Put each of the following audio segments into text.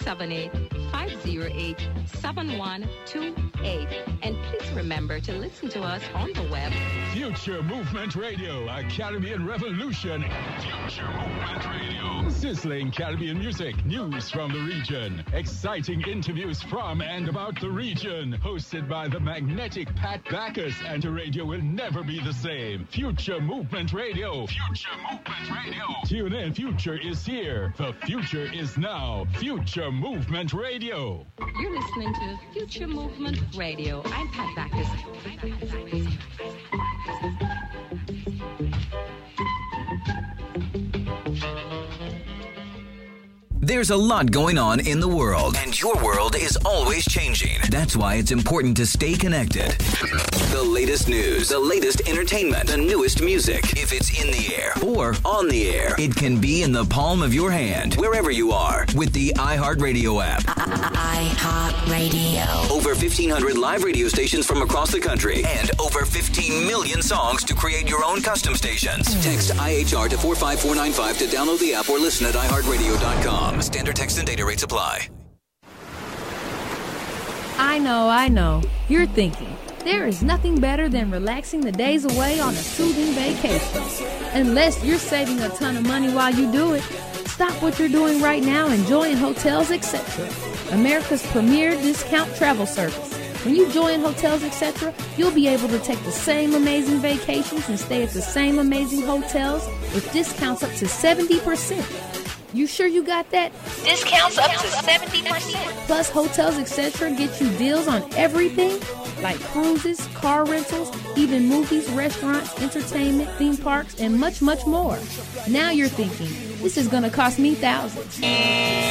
278-508-7128. And please remember to listen to us on the web. Future Movement Radio, a Caribbean revolution. Future Movement Radio. Sizzling Caribbean music, news from the region. Exciting interviews from and about the region. Hosted by the magnetic Pat Backus, and the radio will never be the same. Future Movement Radio. Future Movement Radio. Tune in, future is here. The future is now. Future Movement Radio. You're listening to Future Movement Radio. I'm Pat Backus. There's a lot going on in the world, and your world is always changing. That's why it's important to stay connected. The latest news, the latest entertainment, the newest music. If it's in the air or on the air, it can be in the palm of your hand, wherever you are, with the iHeartRadio app. iHeartRadio. Over 1,500 live radio stations from across the country, and over 15 million songs to create your own custom stations. Text IHR to 45495 to download the app or listen at iHeartRadio.com. Standard text and data rates apply. I know. You're thinking, there is nothing better than relaxing the days away on a soothing vacation. Unless you're saving a ton of money while you do it. Stop what you're doing right now and join Hotels Etc., America's premier discount travel service. When you join Hotels Etc., you'll be able to take the same amazing vacations and stay at the same amazing hotels with discounts up to 70%. You sure you got that? Discounts up to 70%. Plus, Hotels Etc. get you deals on everything, like cruises, car rentals, even movies, restaurants, entertainment, theme parks, and much, much more. Now you're thinking, this is going to cost me thousands.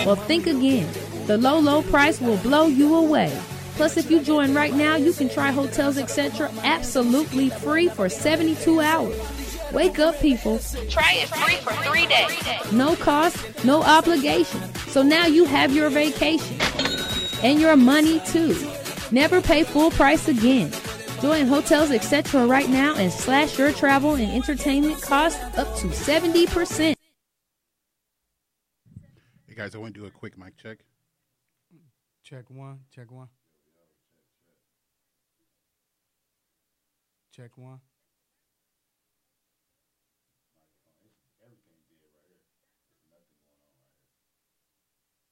Well, think again. The low, low price will blow you away. Plus, if you join right now, you can try Hotels Etc. absolutely free for 72 hours. Wake up, people. Try it free for 3 days. No cost, no obligation. So now you have your vacation. And your money, too. Never pay full price again. Join Hotels Etc. right now and slash your travel and entertainment costs up to 70%. Hey, guys, I want to do a quick mic check. Check one. Check one.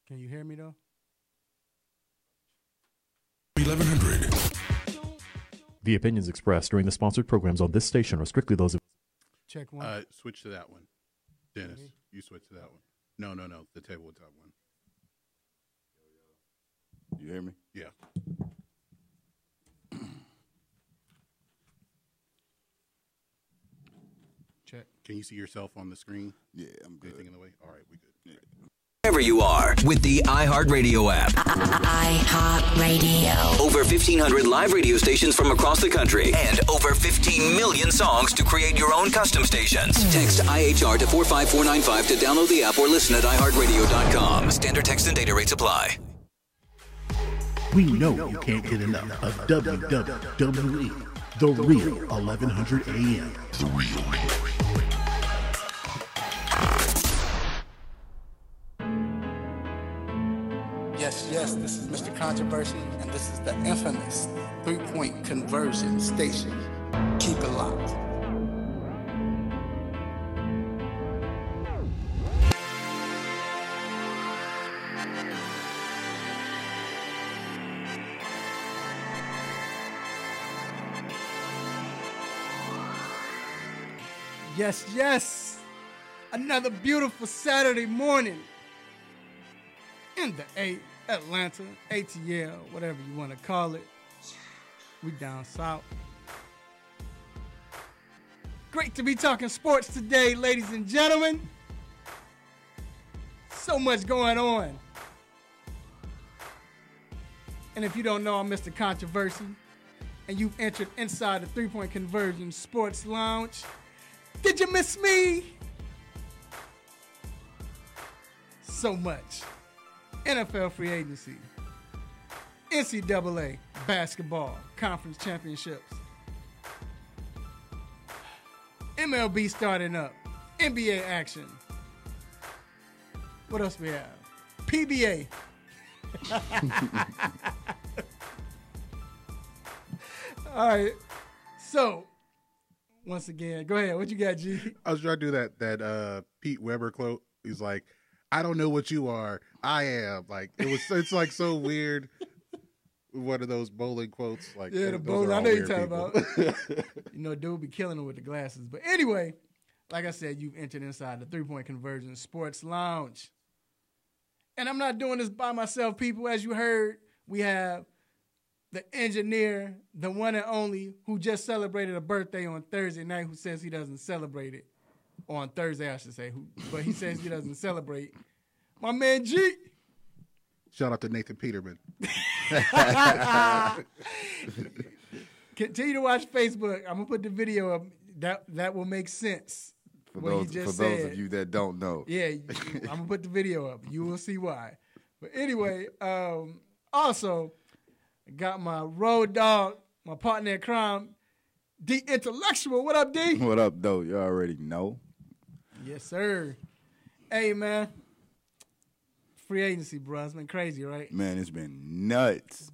Can you hear me, though? 1100. The opinions expressed during the sponsored programs on this station are strictly those of... Check one. Switch to that one. Dennis, you switch to that one. No, the tabletop one. You hear me? Yeah. Check. Can you see yourself on the screen? Yeah, I'm good. Anything in the way? All right, we good. Yeah. Wherever you are, with the iHeartRadio app. iHeartRadio. Over 1,500 live radio stations from across the country, and over 15 million songs to create your own custom stations. Text IHR to 45495 to download the app or listen at iHeartRadio.com. Standard text and data rates apply. We know you can't get enough of WWE, The Real 1100 AM. The Real. Yes, this is Mr. Controversy, and this is the infamous 3-point conversion station. Keep it locked. Yes. Another beautiful Saturday morning in the Atlanta, ATL, whatever you want to call it. We down south. Great to be talking sports today, ladies and gentlemen. So much going on. And if you don't know, I'm Mr. Controversy, and you've entered inside the 3-point conversion sports lounge. Did you miss me? So much. NFL free agency, NCAA basketball conference championships, MLB starting up, NBA action. What else we have? PBA. All right. So, once again, go ahead. What you got, G? I was trying to do that Pete Weber quote. He's like, I don't know what you are. I am. Like, it's like so weird. One of those bowling quotes. Like, yeah, the bowling. I know you're talking about. You know, dude be killing him with the glasses. But anyway, like I said, you've entered inside the 3-Point Conversion Sports Lounge. And I'm not doing this by myself, people. As you heard, we have the engineer, the one and only, who just celebrated a birthday on Thursday night, who says he doesn't celebrate it. Or on Thursday, I should say. But he says he doesn't celebrate. My man, G. Shout out to Nathan Peterman. Continue to watch Facebook. I'm gonna put the video up. That will make sense. For those of you that don't know. Yeah, I'm gonna put the video up. You will see why. But anyway, also got my road dog, my partner in crime, D Intellectual. What up, D? What up, though? You already know. Yes, sir. Hey, man. Free agency, bro. It's been crazy, right? Man, it's been nuts.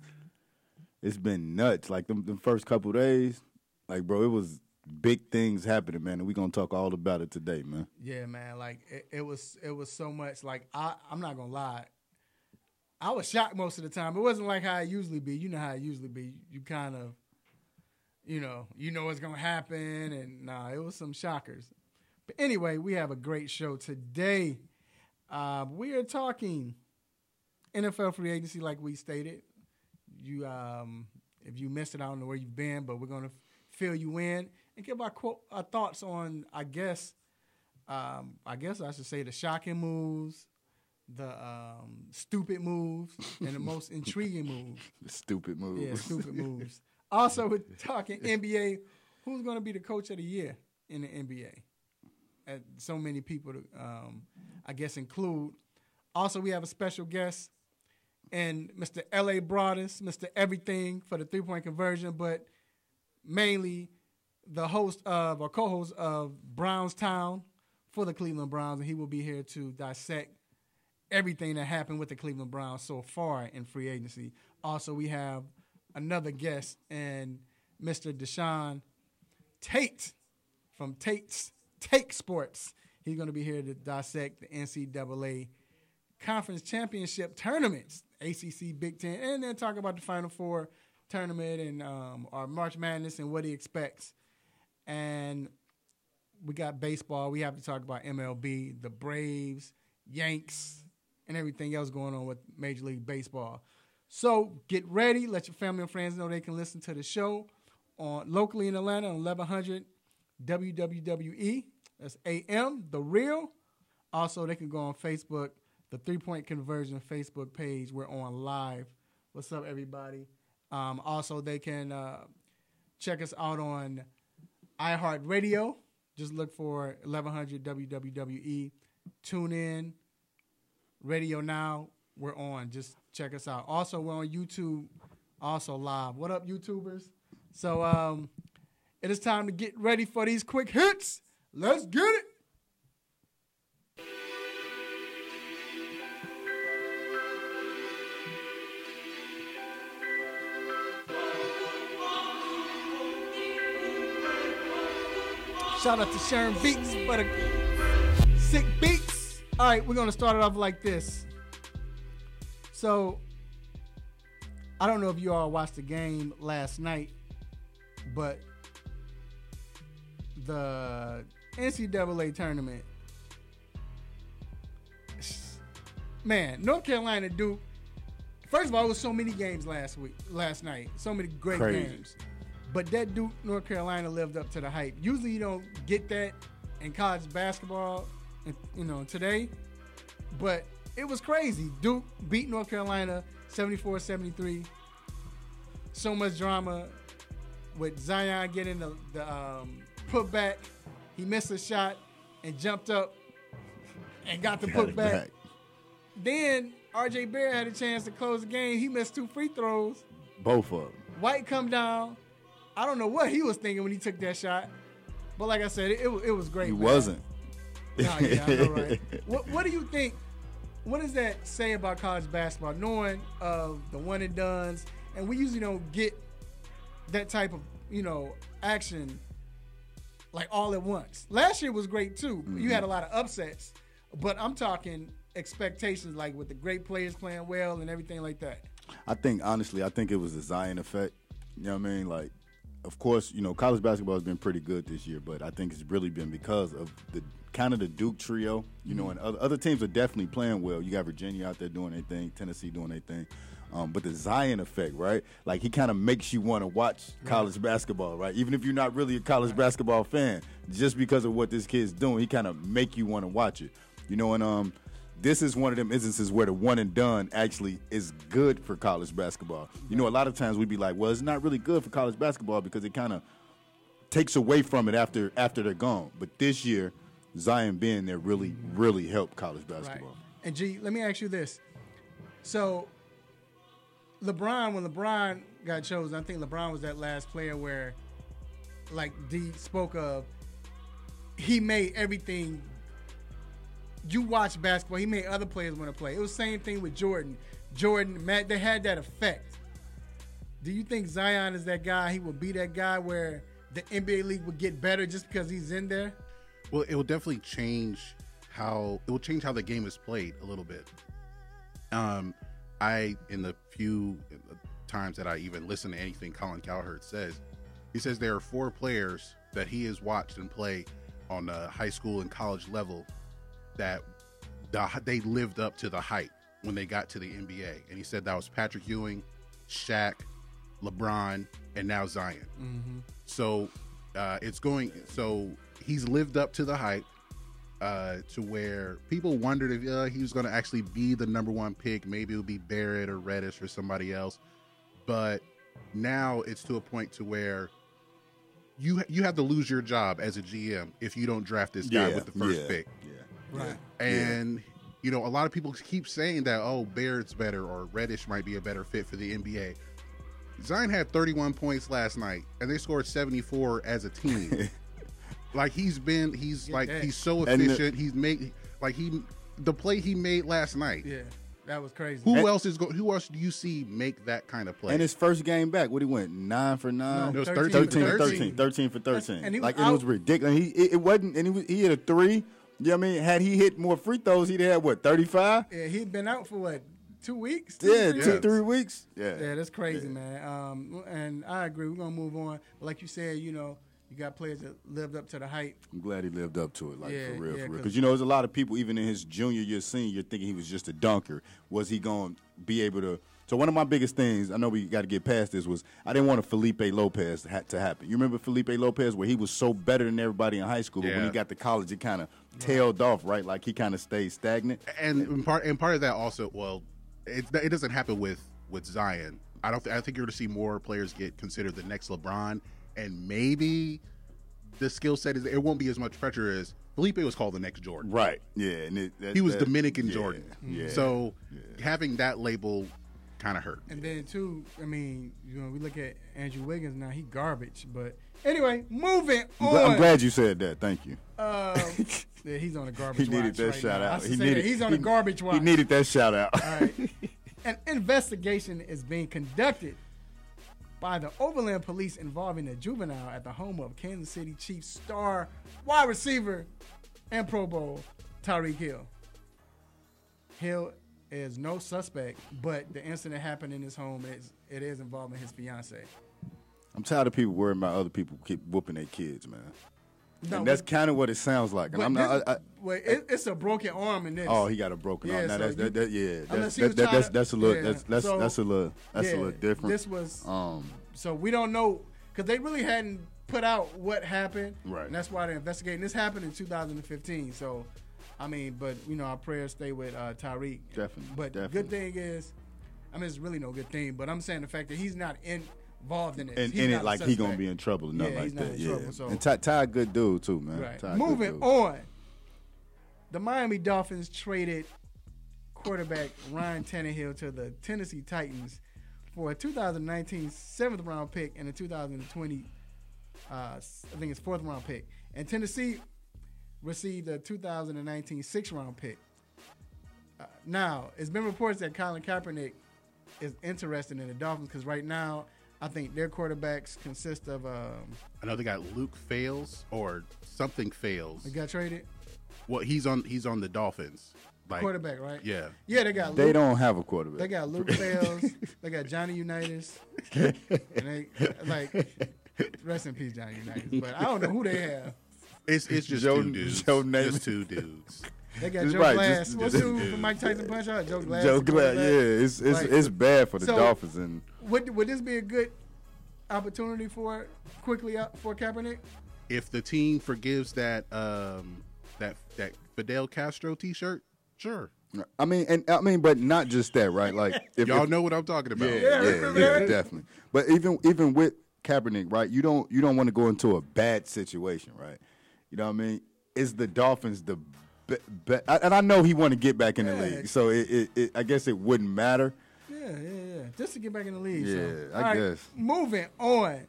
It's been nuts. Like, the first couple days, like, bro, it was big things happening, man, and we're going to talk all about it today, man. Yeah, man. Like, it was so much. Like, I'm not going to lie. I was shocked most of the time. It wasn't like how it usually be. You know how it usually be. You kind of, you know what's going to happen, and it was some shockers. But anyway, we have a great show today. We are talking NFL free agency, like we stated. You, if you missed it, I don't know where you've been, but we're going to fill you in and give our thoughts on, I guess I should say the shocking moves, the stupid moves, and the most intriguing moves. The stupid moves. Yeah, stupid moves. Also, we're talking NBA. Who's going to be the coach of the year in the NBA? And so many people to, I guess, include. Also, we have a special guest, and Mr. L.A. Broadus, Mr. Everything for the 3-Point Conversion, but mainly the host of, or co-host of Brownstown for the Cleveland Browns, and he will be here to dissect everything that happened with the Cleveland Browns so far in free agency. Also, we have another guest, and Mr. Deshaun Tate from Tate's Take Sports. He's going to be here to dissect the NCAA Conference Championship tournaments, ACC, Big Ten, and then talk about the Final Four tournament and our March Madness and what he expects. And we got baseball. We have to talk about MLB, the Braves, Yanks, and everything else going on with Major League Baseball. So get ready. Let your family and friends know they can listen to the show locally in Atlanta on 1100 WWWE. That's AM, The Real. Also, they can go on Facebook, the 3-Point Conversion Facebook page. We're on live. What's up, everybody? Also, they can check us out on iHeartRadio. Just look for 1100 WWWE. Tune in. Radio Now. We're on. Just check us out. Also, we're on YouTube, also live. What up, YouTubers? So it is time to get ready for these quick hits. Let's get it. Shout out to Sharon Beats for the sick beats. All right, we're going to start it off like this. So, I don't know if you all watched the game last night, but the NCAA tournament, man, North Carolina Duke. First of all, it was so many games last night, so many great games. But that Duke North Carolina lived up to the hype. Usually, you don't get that in college basketball, today. But it was crazy. Duke beat North Carolina 74-73. So much drama with Zion getting the putback. He missed a shot and jumped up and got the putback. Then R.J. Barrett had a chance to close the game. He missed 2 free throws. Both of them. White come down. I don't know what he was thinking when he took that shot. But like I said, it was great. He wasn't. Nah, yeah, I know, right? What do you think what does that say about college basketball? Knowing of the one and dones, and we usually don't get that type of, action like all at once. Last year was great too. Mm-hmm. You had a lot of upsets, but I'm talking expectations, like with the great players playing well and everything like that. I think it was the Zion effect. You know what I mean? Like, of course, college basketball has been pretty good this year, but I think it's really been because of the kind of the Duke trio, and other teams are definitely playing well. You got Virginia out there doing their thing, Tennessee doing their thing. But the Zion effect, right? Like, he kind of makes you want to watch college basketball, right? Even if you're not really a college basketball fan, just because of what this kid's doing, he kind of make you want to watch it. And this is one of them instances where the one and done actually is good for college basketball. A lot of times we'd be like, well, it's not really good for college basketball because it kind of takes away from it after they're gone. But this year, Zion being there really, really helped college basketball. Right. And G, let me ask you this. So when LeBron got chosen, I think LeBron was that last player where, like D spoke of, he made everything. You watch basketball, he made other players want to play. It was the same thing with Jordan. Matt, they had that effect. Do you think Zion is that guy? He will be that guy where the NBA league would get better just because he's in there? Well, it will definitely change how the game is played a little bit. In the few times that I even listen to anything Colin Cowherd says, he says there are 4 players that he has watched and play on the high school and college level that they lived up to the hype when they got to the NBA. And he said that was Patrick Ewing, Shaq, LeBron, and now Zion. Mm-hmm. So he's lived up to the hype to where people wondered if he was going to actually be the number 1 pick. Maybe it would be Barrett or Reddish or somebody else. But now it's to a point to where you have to lose your job as a GM if you don't draft this guy with the first pick. Yeah. Right. And, a lot of people keep saying that, Barrett's better or Reddish might be a better fit for the NBA. Zion had 31 points last night, and they scored 74 as a team. He's so efficient. The play he made last night. Yeah, that was crazy. Who else do you see make that kind of play? And his first game back, what he went 9 for 9. No, it was 13 for 13. And it was ridiculous. He hit a 3. You know what I mean? Had he hit more free throws, he'd have 35? Yeah, he'd been out for 2 weeks? 3 weeks. Yeah, that's crazy, man. And I agree. We're gonna move on. But like you said, you got players that lived up to the hype. I'm glad he lived up to it, for real. Because because there's a lot of people, even in his junior year, senior year, thinking he was just a dunker. Was he going to be able to? So one of my biggest things, I know we got to get past this, was I didn't want a Felipe Lopez to happen. You remember Felipe Lopez, where he was so better than everybody in high school, but when he got to college, it kind of tailed off, right? Like he kind of stayed stagnant. And part of that also, well, it doesn't happen with Zion. I think you're going to see more players get considered the next LeBron, and maybe the skill set it won't be as much pressure as Felipe was called the next Jordan. Right. Yeah. And he was Dominican Jordan. Yeah. So having that label kind of hurt. And then too, I mean, we look at Andrew Wiggins now. He garbage. But anyway, moving on. I'm glad you said that. Thank you. Yeah, he's on a garbage. He needed that shout out. He's on a garbage watch. He needed that shout out. All right. An investigation is being conducted by the Overland Police involving a juvenile at the home of Kansas City Chiefs star wide receiver and Pro Bowl Tyreek Hill. Hill is no suspect, but the incident happened in his home. It is involving his fiance. I'm tired of people worrying about other people keep whooping their kids, man. No, and that's kind of what it sounds like. And it's a broken arm in this. Oh, he got a broken arm. Now so that's a little different. This was so we don't know because they really hadn't put out what happened, right? And that's why they're investigating. This happened in 2015, so I mean, but our prayers stay with Tyreek. Definitely. But the good thing is, it's really no good thing. But I'm saying the fact that he's not involved in it. And in it, like he gonna be in trouble or nothing like that. Trouble, so. And Ty good dude too, man. Right. Moving on. The Miami Dolphins traded quarterback Ryan Tannehill to the Tennessee Titans for a 2019 7th round pick and a 2020 I think it's 4th round pick. And Tennessee received a 2019 6th round pick. Now, it's been reports that Colin Kaepernick is interested in the Dolphins because right now, I think their quarterbacks consist of. I know they got Luke Fales or something Fales. They got traded. Well, he's on the Dolphins. Like, quarterback, right? Yeah. Yeah, they got. They don't have a quarterback. They got Luke Fales. They got Johnny Unitas. And they rest in peace, Johnny Unitas. But I don't know who they have. It's just Joe, two dudes. Joe Namath. Just two dudes. They got Joe Right, Glass. What's dude from Mike Tyson Punch Out? Joe Glass. Joe Glass. Yeah, it's bad for the Dolphins. And would this be a good opportunity for Kaepernick? If the team forgives that Fidel Castro T-shirt, sure. I mean, but not just that, right? Like, if y'all know what I'm talking about. Yeah, definitely. But even with Kaepernick, right? You don't want to go into a bad situation, right? You know what I mean? Is the Dolphins the and I know he want to get back in the league, so I guess it wouldn't matter. Yeah. Just to get back in the league. Yeah, so. I guess. Moving on.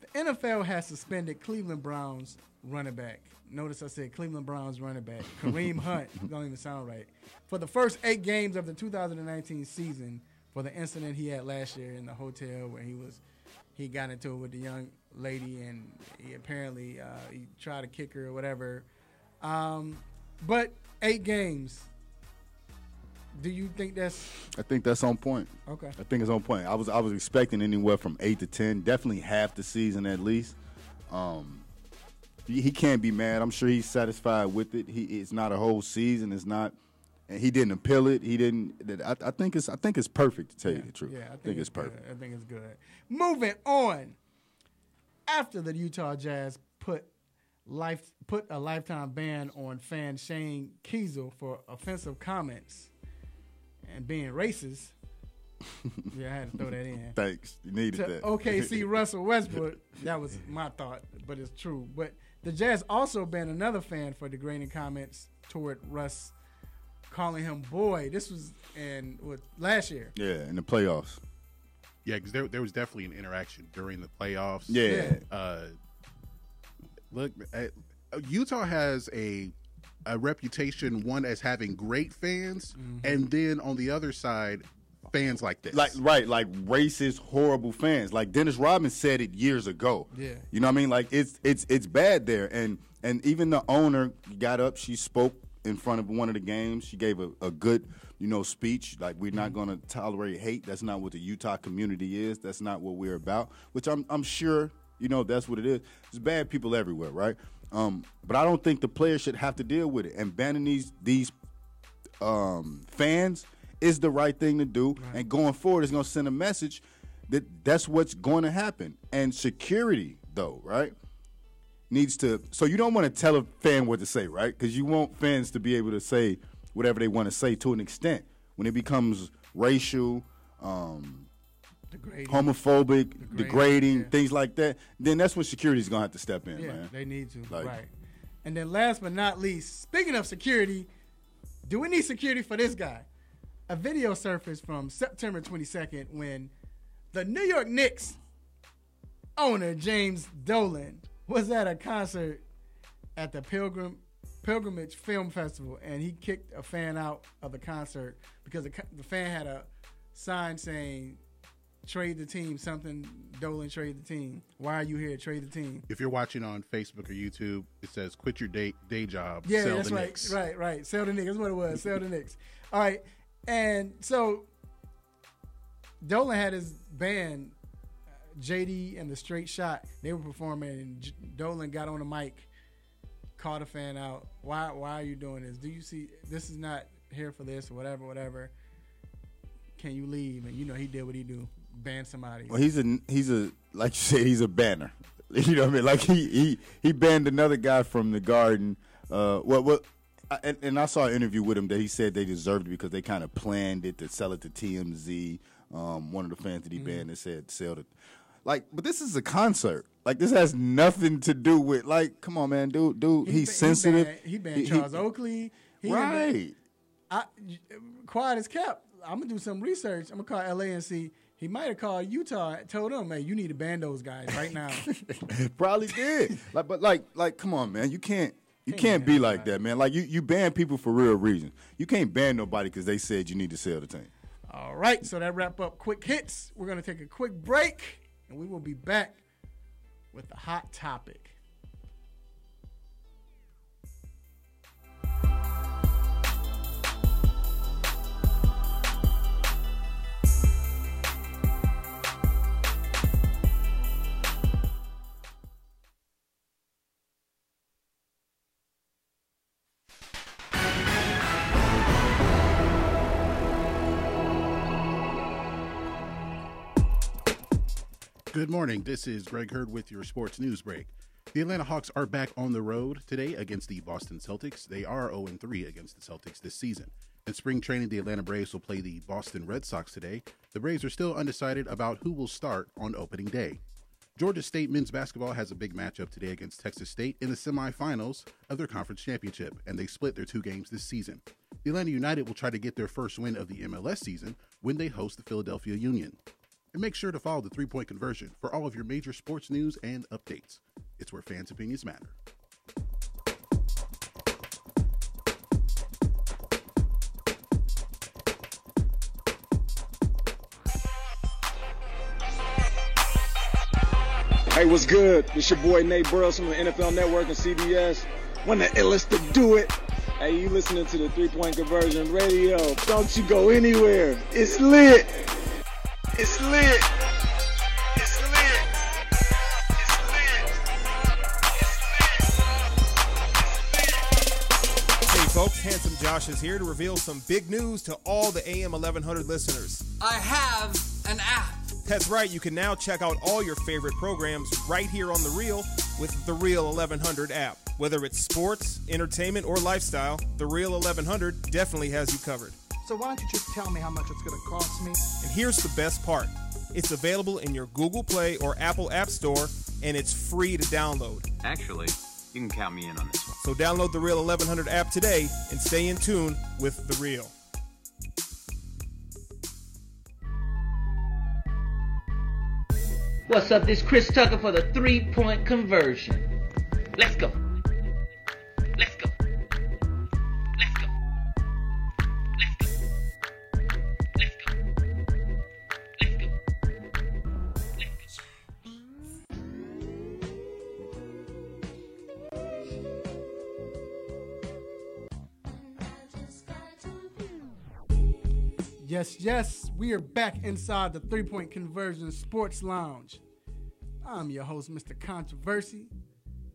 The NFL has suspended Cleveland Browns running back. Notice I said Cleveland Browns running back. Kareem Hunt. Don't even sound right. For the first 8 games of the 2019 season for the incident he had last year in the hotel where he got into it with the young lady and he apparently he tried to kick her or whatever. But 8 games. Do you think that's? I think that's on point. Okay. I think it's on point. I was expecting anywhere from 8 to 10, definitely half the season at least. He can't be mad. I'm sure he's satisfied with it. It's not a whole season. It's not, and he didn't appeal it. He didn't. I think it's perfect to tell you the truth. Yeah, I think it's perfect. I think it's good. Moving on. After the Utah Jazz put a lifetime ban on fan Shane Kiesel for offensive comments and being racist. Yeah, I had to throw that in. Thanks. You needed that. OKC Russell Westbrook. That was my thought, but it's true. But the Jazz also banned another fan for degrading comments toward Russ, calling him boy. This was last year. Yeah, in the playoffs. Yeah, because there was definitely an interaction during the playoffs. Yeah. Look, Utah has a reputation, one, as having great fans, and then on the other side, fans like this. Like racist, horrible fans. Like Dennis Rodman said it years ago. Yeah. You know what I mean? Like it's bad there. And even the owner got up, she spoke in front of one of the games. She gave a good, speech. Like, we're not going to tolerate hate. That's not what the Utah community is. That's not what we're about, which I'm sure, that's what it is. There's bad people everywhere, right? But I don't think the players should have to deal with it. And banning these fans is the right thing to do. Right. And going forward, it's going to send a message that that's what's going to happen. And security, though, right, needs to – so you don't want to tell a fan what to say, right? Because you want fans to be able to say whatever they want to say to an extent. When it becomes racial, homophobic, degrading, things like that, then that's when security's going to have to step in, man. They need to, right. And then last but not least, speaking of security, do we need security for this guy? A video surfaced from September 22nd when the New York Knicks owner, James Dolan, was at a concert at the Pilgrimage Film Festival, and he kicked a fan out of the concert because the fan had a sign saying, trade the team, something, Dolan, trade the team. Why are you here? Trade the team. If you're watching on Facebook or YouTube, it says, quit your day job, yeah, sell that's the right. Knicks. Right. Sell the Knicks. That's what it was. Sell the Knicks. All right. And so Dolan had his band, JD and the Straight Shot. They were performing, and Dolan got on the mic, called a fan out. Why are you doing this? Do you see this is not here for this or whatever? Can you leave? And he did what he do, ban somebody. Well, he's a like you said, he's a banner. You know what I mean? Like he banned another guy from the Garden. And I saw an interview with him that he said they deserved it because they kind of planned it to sell it to TMZ. One of the fans that he banned that said sell it. Like, but this is a concert. Like, this has nothing to do with, like, come on, man, dude. He's sensitive. He banned Charles Oakley. Right. Quiet as kept. I'm gonna do some research. I'm gonna call LA and see. He might have called Utah, told them, "Hey, you need to ban those guys right now." Probably did. But come on, man, you can't You can't be like that, man. Like, you ban people for real reasons. You can't ban nobody because they said you need to sell the team. All right, so that wrap up Quick Hits. We're going to take a quick break, and we will be back with the hot topic. Good morning. This is Greg Hurd with your sports news break. The Atlanta Hawks are back on the road today against the Boston Celtics. They are 0-3 against the Celtics this season. In spring training, the Atlanta Braves will play the Boston Red Sox today. The Braves are still undecided about who will start on opening day. Georgia State men's basketball has a big matchup today against Texas State in the semifinals of their conference championship, and they split their 2 games this season. The Atlanta United will try to get their first win of the MLS season when they host the Philadelphia Union. And make sure to follow the 3-Point Conversion for all of your major sports news and updates. It's where fans' opinions matter. Hey, what's good? It's your boy Nate Burles from the NFL Network and CBS. One of the illest to do it. Hey, you listening to the 3-Point Conversion Radio. Don't you go anywhere. It's lit. It's lit. It's lit. It's lit. Hey folks, Handsome Josh is here to reveal some big news to all the AM 1100 listeners. I have an app. That's right, you can now check out all your favorite programs right here on The Real with the Real 1100 app. Whether it's sports, entertainment, or lifestyle, the Real 1100 definitely has you covered. So why don't you just tell me how much it's going to cost me? And here's the best part. It's available in your Google Play or Apple App Store, and it's free to download. Actually, you can count me in on this one. So download the Real 1100 app today and stay in tune with The Real. What's up? This is Chris Tucker for the 3-Point Conversion. Let's go. Let's go. Let's go. Let's go. Let's go. Let's go. Yes, we are back inside the 3-Point Conversion Sports Lounge. I'm your host, Mr. Controversy,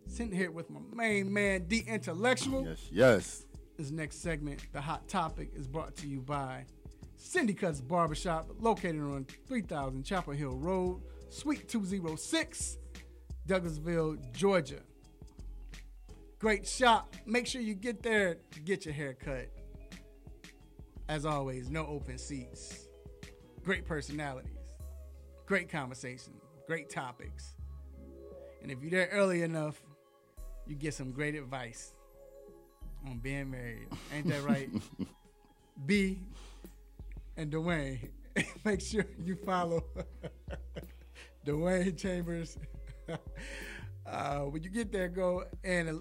sitting here with my main man, The Intellectual. Yes. This next segment, The Hot Topic, is brought to you by Cindy Cuts Barbershop, located on 3000 Chapel Hill Road, Suite 206, Douglasville, Georgia. Great shop. Make sure you get there to get your hair cut. As always, no open seats. Great personalities. Great conversation. Great topics. And if you're there early enough, you get some great advice on being married. Ain't that right? B and Dwayne. Make sure you follow Dwayne Chambers. When you get there, go and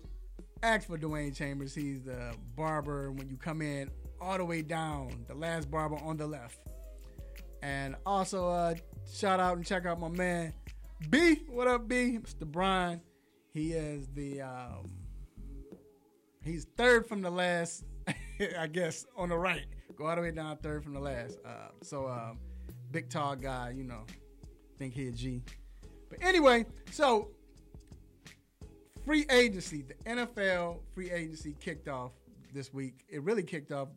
ask for Dwayne Chambers. He's the barber when you come in, all the way down, the last barber on the left. And also shout out and check out my man B. What up, B? Mr. Brian. He is the he's third from the last, I guess, on the right. Go all the way down, third from the last. Big tall guy, you know. Think he a G. But anyway, so free agency, the NFL free agency kicked off this week. It really kicked off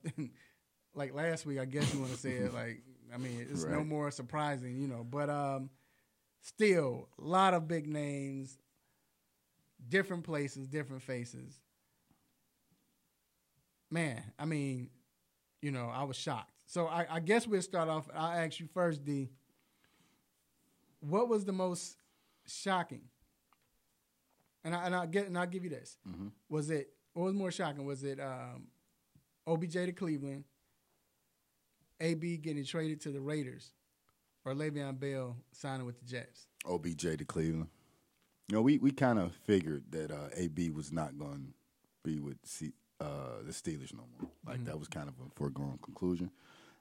like last week, I guess you want to say it. Like, I mean, it's no more surprising, you know. But still, a lot of big names, different places, different faces. Man, I mean, you know, I was shocked. So I guess we'll start off. I'll ask you first, D. What was the most shocking? And I'll give you this. Mm-hmm. What was more shocking? Was it OBJ to Cleveland, AB getting traded to the Raiders, or Le'Veon Bell signing with the Jets? OBJ to Cleveland. You know, we kind of figured that AB was not going be with the Steelers no more. Like that was kind of a foregone conclusion.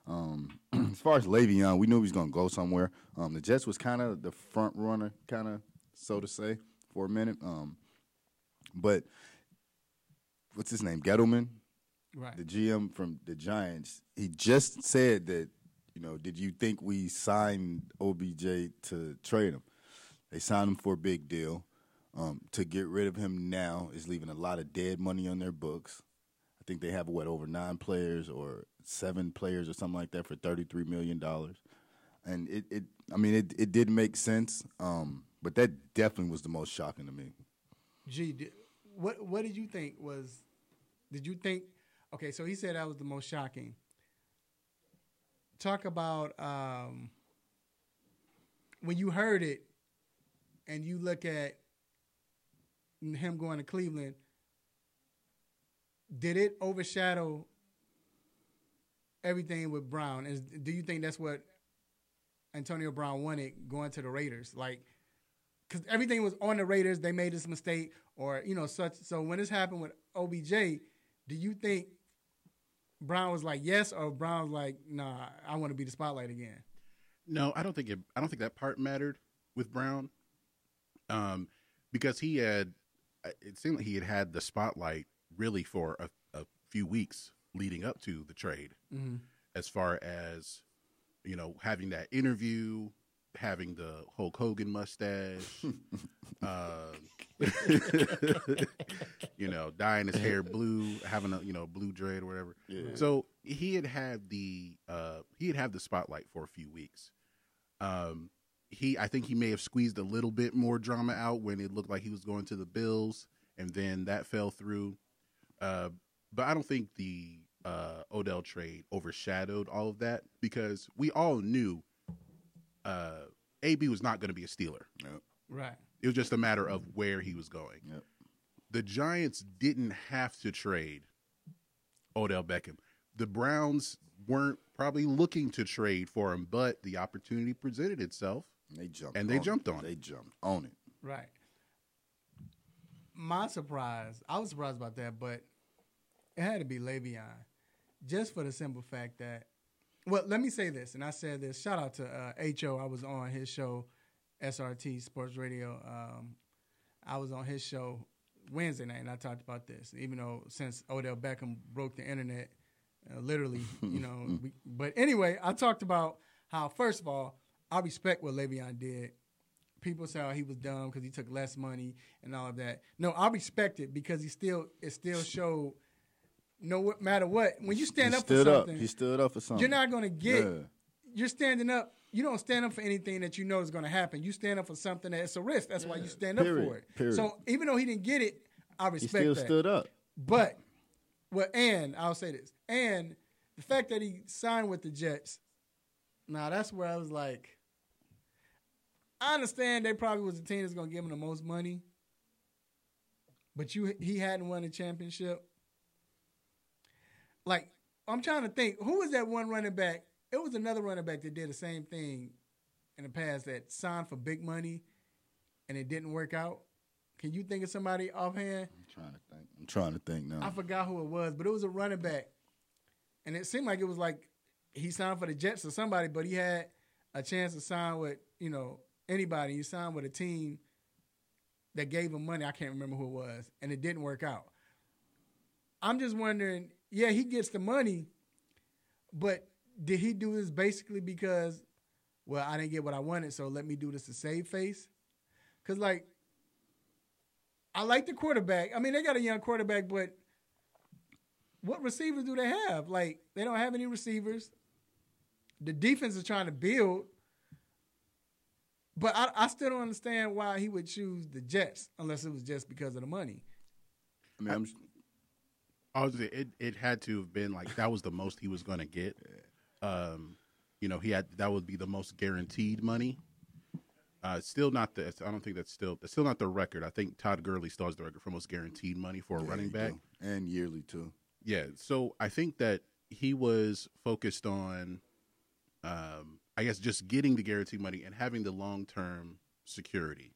As far as Le'Veon, we knew he was going to go somewhere. The Jets was kind of the front runner, kind of so to say, for a minute. But what's his name? Gettleman, right? The GM from the Giants. He just said that, did you think we signed OBJ to trade him? They signed him for a big deal. To get rid of him now is leaving a lot of dead money on their books. I think they have, over 9 players or 7 players or something like that for $33 million. And it did make sense, but that definitely was the most shocking to me. What did you think was – did you think – okay, so he said that was the most shocking. Talk about when you heard it and you look at him going to Cleveland, did it overshadow everything with Brown? Do you think that's what Antonio Brown wanted going to the Raiders? Like, because everything was on the Raiders, they made this mistake or, such. So when this happened with OBJ, do you think Brown was like, yes, or Brown was like, nah, I want to be the spotlight again? No, I don't think that part mattered with Brown, because it seemed like he had the spotlight really for a few weeks leading up to the trade, as far as, having that interview, having the Hulk Hogan mustache, dyeing his hair blue, having a blue dread or whatever. Yeah. So he had the spotlight for a few weeks. I think he may have squeezed a little bit more drama out when it looked like he was going to the Bills, and then that fell through. But I don't think the Odell trade overshadowed all of that, because we all knew AB was not going to be a Steeler. Yep. Right. It was just a matter of where he was going. Yep. The Giants didn't have to trade Odell Beckham. The Browns weren't probably looking to trade for him, but the opportunity presented itself. They jumped on it. They jumped on it. Right. My surprise, I was surprised about that, but it had to be Le'Veon, just for the simple fact that, well, let me say this, and I said this. Shout out to H.O. I was on his show, SRT Sports Radio. I was on his show Wednesday night, and I talked about this, even though since Odell Beckham broke the internet, literally, but anyway, I talked about how, first of all, I respect what Le'Veon did. People say, oh, he was dumb because he took less money and all of that. No, I respect it because it still showed, no matter what, when you stand up for something. He stood up for something. You're not going to get, you're standing up. You don't stand up for anything that you know is going to happen. You stand up for something that's a risk. That's why you stand up for it. Period. So even though he didn't get it, I respect that. He still stood up. But, and I'll say this, and the fact that he signed with the Jets, that's where I was like, I understand they probably was the team that's going to give him the most money, but he hadn't won a championship. Like, I'm trying to think, who was that one running back? It was another running back that did the same thing in the past that signed for big money and it didn't work out. Can you think of somebody offhand? I'm trying to think now. I forgot who it was, but it was a running back. And it seemed like it was like he signed for the Jets or somebody, but he had a chance to sign with, anybody. He signed with a team that gave him money. I can't remember who it was, and it didn't work out. I'm just wondering, he gets the money, but did he do this basically because, well, I didn't get what I wanted, so let me do this to save face? Because, I like the quarterback. I mean, they got a young quarterback, but what receivers do they have? They don't have any receivers. The defense is trying to build. But I still don't understand why he would choose the Jets unless it was just because of the money. I mean, it had to have been that was the most he was going to get. That would be the most guaranteed money. Still not the. I don't think that's still not the record. I think Todd Gurley still has the record for most guaranteed money for a running back, and yearly too. Yeah, so I think that he was focused on, I guess, just getting the guaranteed money and having the long-term security,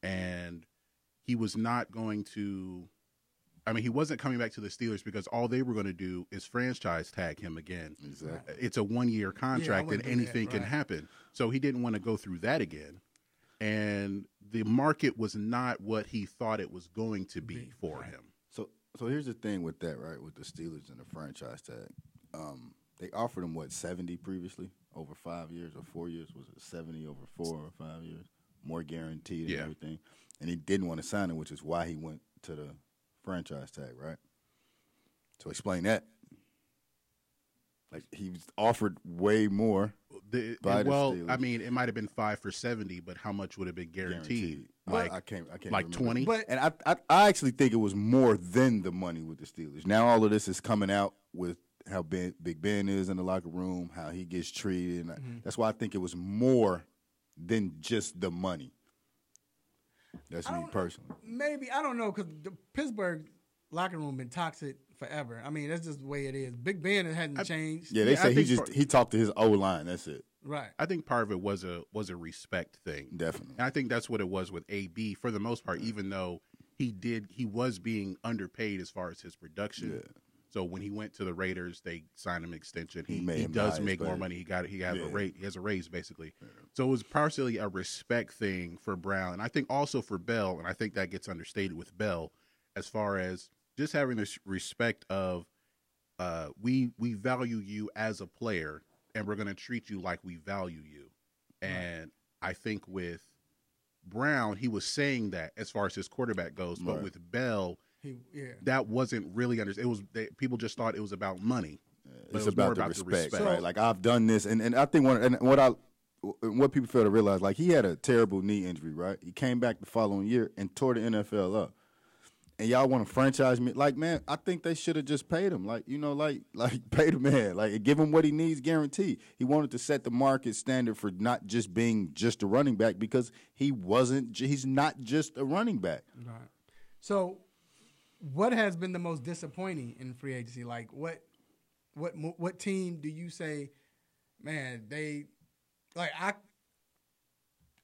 and he was not going to I mean, he wasn't coming back to the Steelers because all they were going to do is franchise tag him again. Exactly. It's a 1-year contract and anything can happen. So he didn't want to go through that again. And the market was not what he thought it was going to be for him. So here's the thing with that, right? With the Steelers and the franchise tag. They offered him, 70 previously over 5 years or 4 years? Was it 70 over 4 or 5 years? More guaranteed and everything. And he didn't want to sign it, which is why he went to the franchise tag, right? So explain that. Like, he was offered way more by the Steelers. I mean, it might have been 5 for 70, but how much would have been guaranteed? Like, I can't like remember. 20? And I actually think it was more than the money with the Steelers. Now all of this is coming out with how Big Ben is in the locker room, how he gets treated. And that's why I think it was more than just the money. That's me personally. Maybe, I don't know, because the Pittsburgh locker room been toxic forever. I mean, that's just the way it is. Big Ben hasn't changed. Yeah, they say he talked to his O-line. That's it. Right. I think part of it was a respect thing. Definitely. And I think that's what it was with AB for the most part, even though he was being underpaid as far as his production. Yeah. So when he went to the Raiders, they signed him an extension. He does make more money. He has a raise basically. Yeah. So it was partially a respect thing for Brown, and I think also for Bell, and I think that gets understated with Bell, as far as just having this respect of we value you as a player, and we're going to treat you like we value you. And I think with Brown, he was saying that as far as his quarterback goes, but with Bell, that wasn't really understood. People just thought it was about money. But It's it was about more the about respect, the respect. right? Like, I've done this, and I think what people fail to realize, like, he had a terrible knee injury, right? He came back the following year and tore the NFL up. And y'all want to franchise me? Like, man, I think they should have just paid him. Like, pay the man. Like, give him what he needs guaranteed. He wanted to set the market standard for not just being just a running back, because he's not just a running back. Right. So what has been the most disappointing in free agency? Like, what team do you say, man,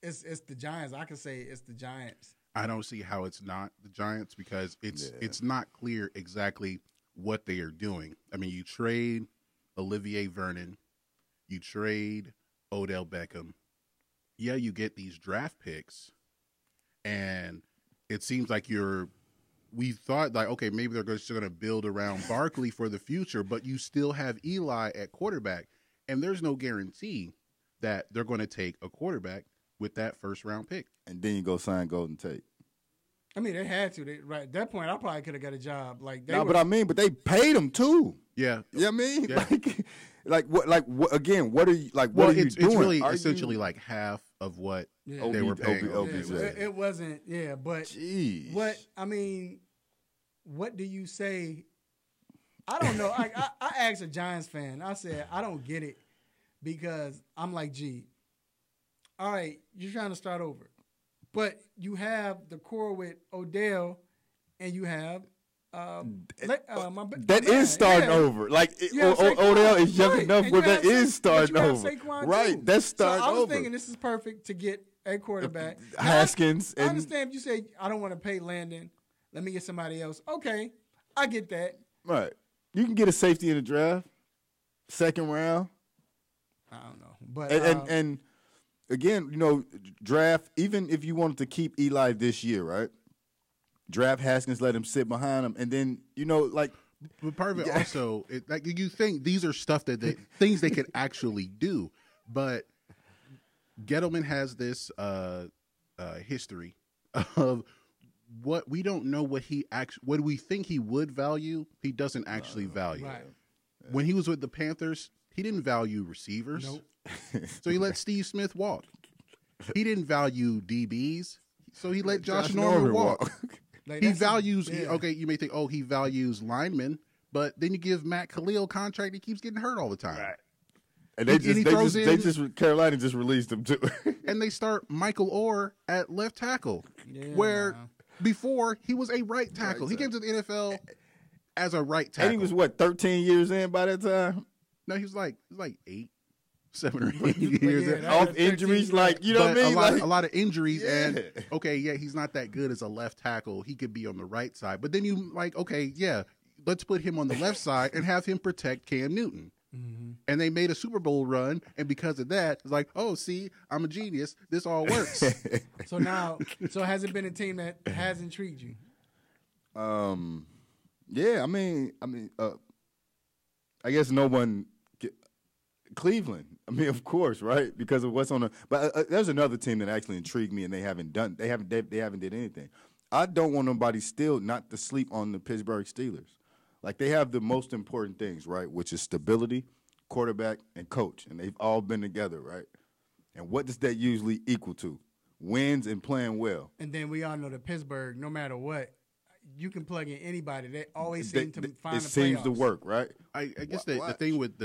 it's the Giants. I can say it's the Giants. I don't see how it's not the Giants, because it's not clear exactly what they are doing. I mean, you trade Olivier Vernon, you trade Odell Beckham. Yeah, you get these draft picks, and it seems like we thought, like, okay, maybe they're just going to build around Barkley for the future, but you still have Eli at quarterback, and there's no guarantee that they're going to take a quarterback with that first-round pick. And then you go sign Golden Tate. I mean, they had to. Right at that point, I probably could have got a job. Like, but they paid him too. Yeah, you know what I mean? Yeah. What again? What are you like? What are you doing? It's really essentially like half of what they were paying. It wasn't. Yeah, but jeez. What do you say? I don't know. I asked a Giants fan. I said, I don't get it, because I'm like, gee, all right, you're trying to start over, but you have the core with Odell, and you have that is starting over. Like, Odell is young enough where that is starting over. Right, that's starting over. So I was thinking this is perfect to get a quarterback. Haskins. I understand if you say, I don't want to pay Landon. Let me get somebody else. Okay, I get that. Right. You can get a safety in the draft, second round. I don't know. But and again, draft, even if you wanted to keep Eli this year, right? Draft Haskins, let him sit behind him, and then, But part of it also, you think these are stuff things they could actually do, but Gettleman has this history of what we don't know what we think he would value, he doesn't actually value. Right. When he was with the Panthers, he didn't value receivers. Nope. So he let Steve Smith walk. He didn't value DBs, so he let Josh Norman walk. He values, you may think, he values linemen, but then you give Matt Khalil a contract, he keeps getting hurt all the time. Right. And Carolina just released him too. And they start Michael Orr at left tackle, where before he was a right tackle. He came to the NFL as a right tackle. And he was 13 years in by that time? No, he was like 8. 7 or 8 years off injuries, like, you know what I mean? A lot of injuries, and okay, yeah, he's not that good as a left tackle. He could be on the right side, but then you like, okay, yeah, let's put him on the left side and have him protect Cam Newton. Mm-hmm. And they made a Super Bowl run, and because of that, it's like, oh, see, I'm a genius. This all works. So has it been a team that has intrigued you? Yeah, I guess no one. Cleveland. I mean, of course, right? Because of what's on the. But there's another team that actually intrigued me, and they haven't did anything. I don't want nobody still not to sleep on the Pittsburgh Steelers. Like, they have the most important things, right? Which is stability, quarterback, and coach, and they've all been together, right? And what does that usually equal to? Wins and playing well. And then we all know that Pittsburgh, no matter what, you can plug in anybody. They always seem to find the playoffs. It seems to work, right? I guess the thing with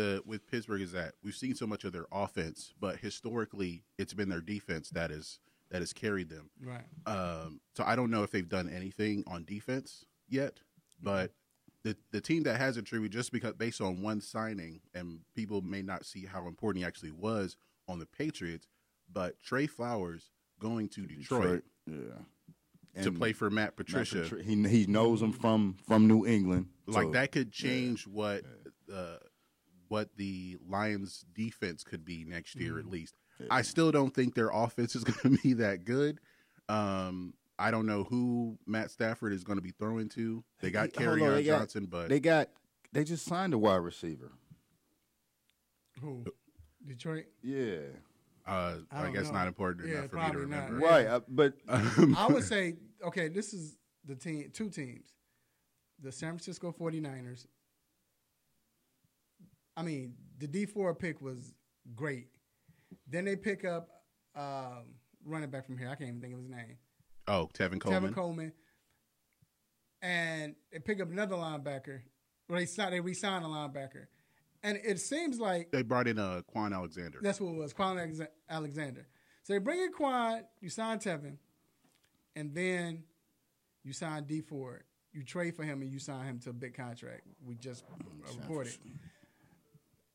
Pittsburgh is that we've seen so much of their offense, but historically it's been their defense that has carried them. Right. So I don't know if they've done anything on defense yet, but the team that has intrigued, just because based on one signing, and people may not see how important he actually was on the Patriots, but Trey Flowers going to Detroit. To play for Matt Patricia. He knows him from New England. Like, that could change what the Lions' defense could be next year, at least. Yeah. I still don't think their offense is going to be that good. I don't know who Matt Stafford is going to be throwing to. They got Kerryon Johnson, but they just signed a wide receiver. Who? Detroit? Yeah. I guess not important enough for me to remember. Right, but I would say, okay, this is the team. Two teams, the San Francisco 49ers. I mean, the D4 pick was great. Then they pick up running back from here. I can't even think of his name. Oh, Tevin Coleman. And they pick up another linebacker. Well, they re-signed a linebacker. And it seems like they brought in Quan Alexander. That's what it was, Quan Alexander. So they bring in Quan, you sign Tevin, and then you sign D Ford. You trade for him and you sign him to a big contract. We just reported.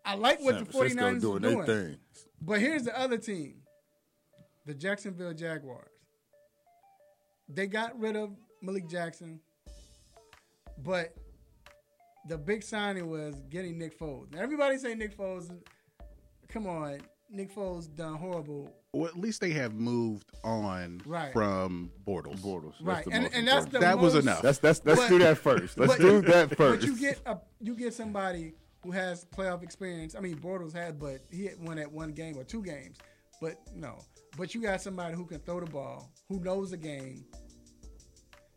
I like what the 49ers are doing. But here's the other team, the Jacksonville Jaguars. They got rid of Malik Jackson, but the big signing was getting Nick Foles. Now, everybody say Nick Foles. Come on. Nick Foles done horrible. Well, at least they have moved on from Bortles. Right. And that's that was enough. Let's do that first. Let's do that first. But you get somebody who has playoff experience. I mean, Bortles had, but he had won at one game or two games. But no. But you got somebody who can throw the ball, who knows the game.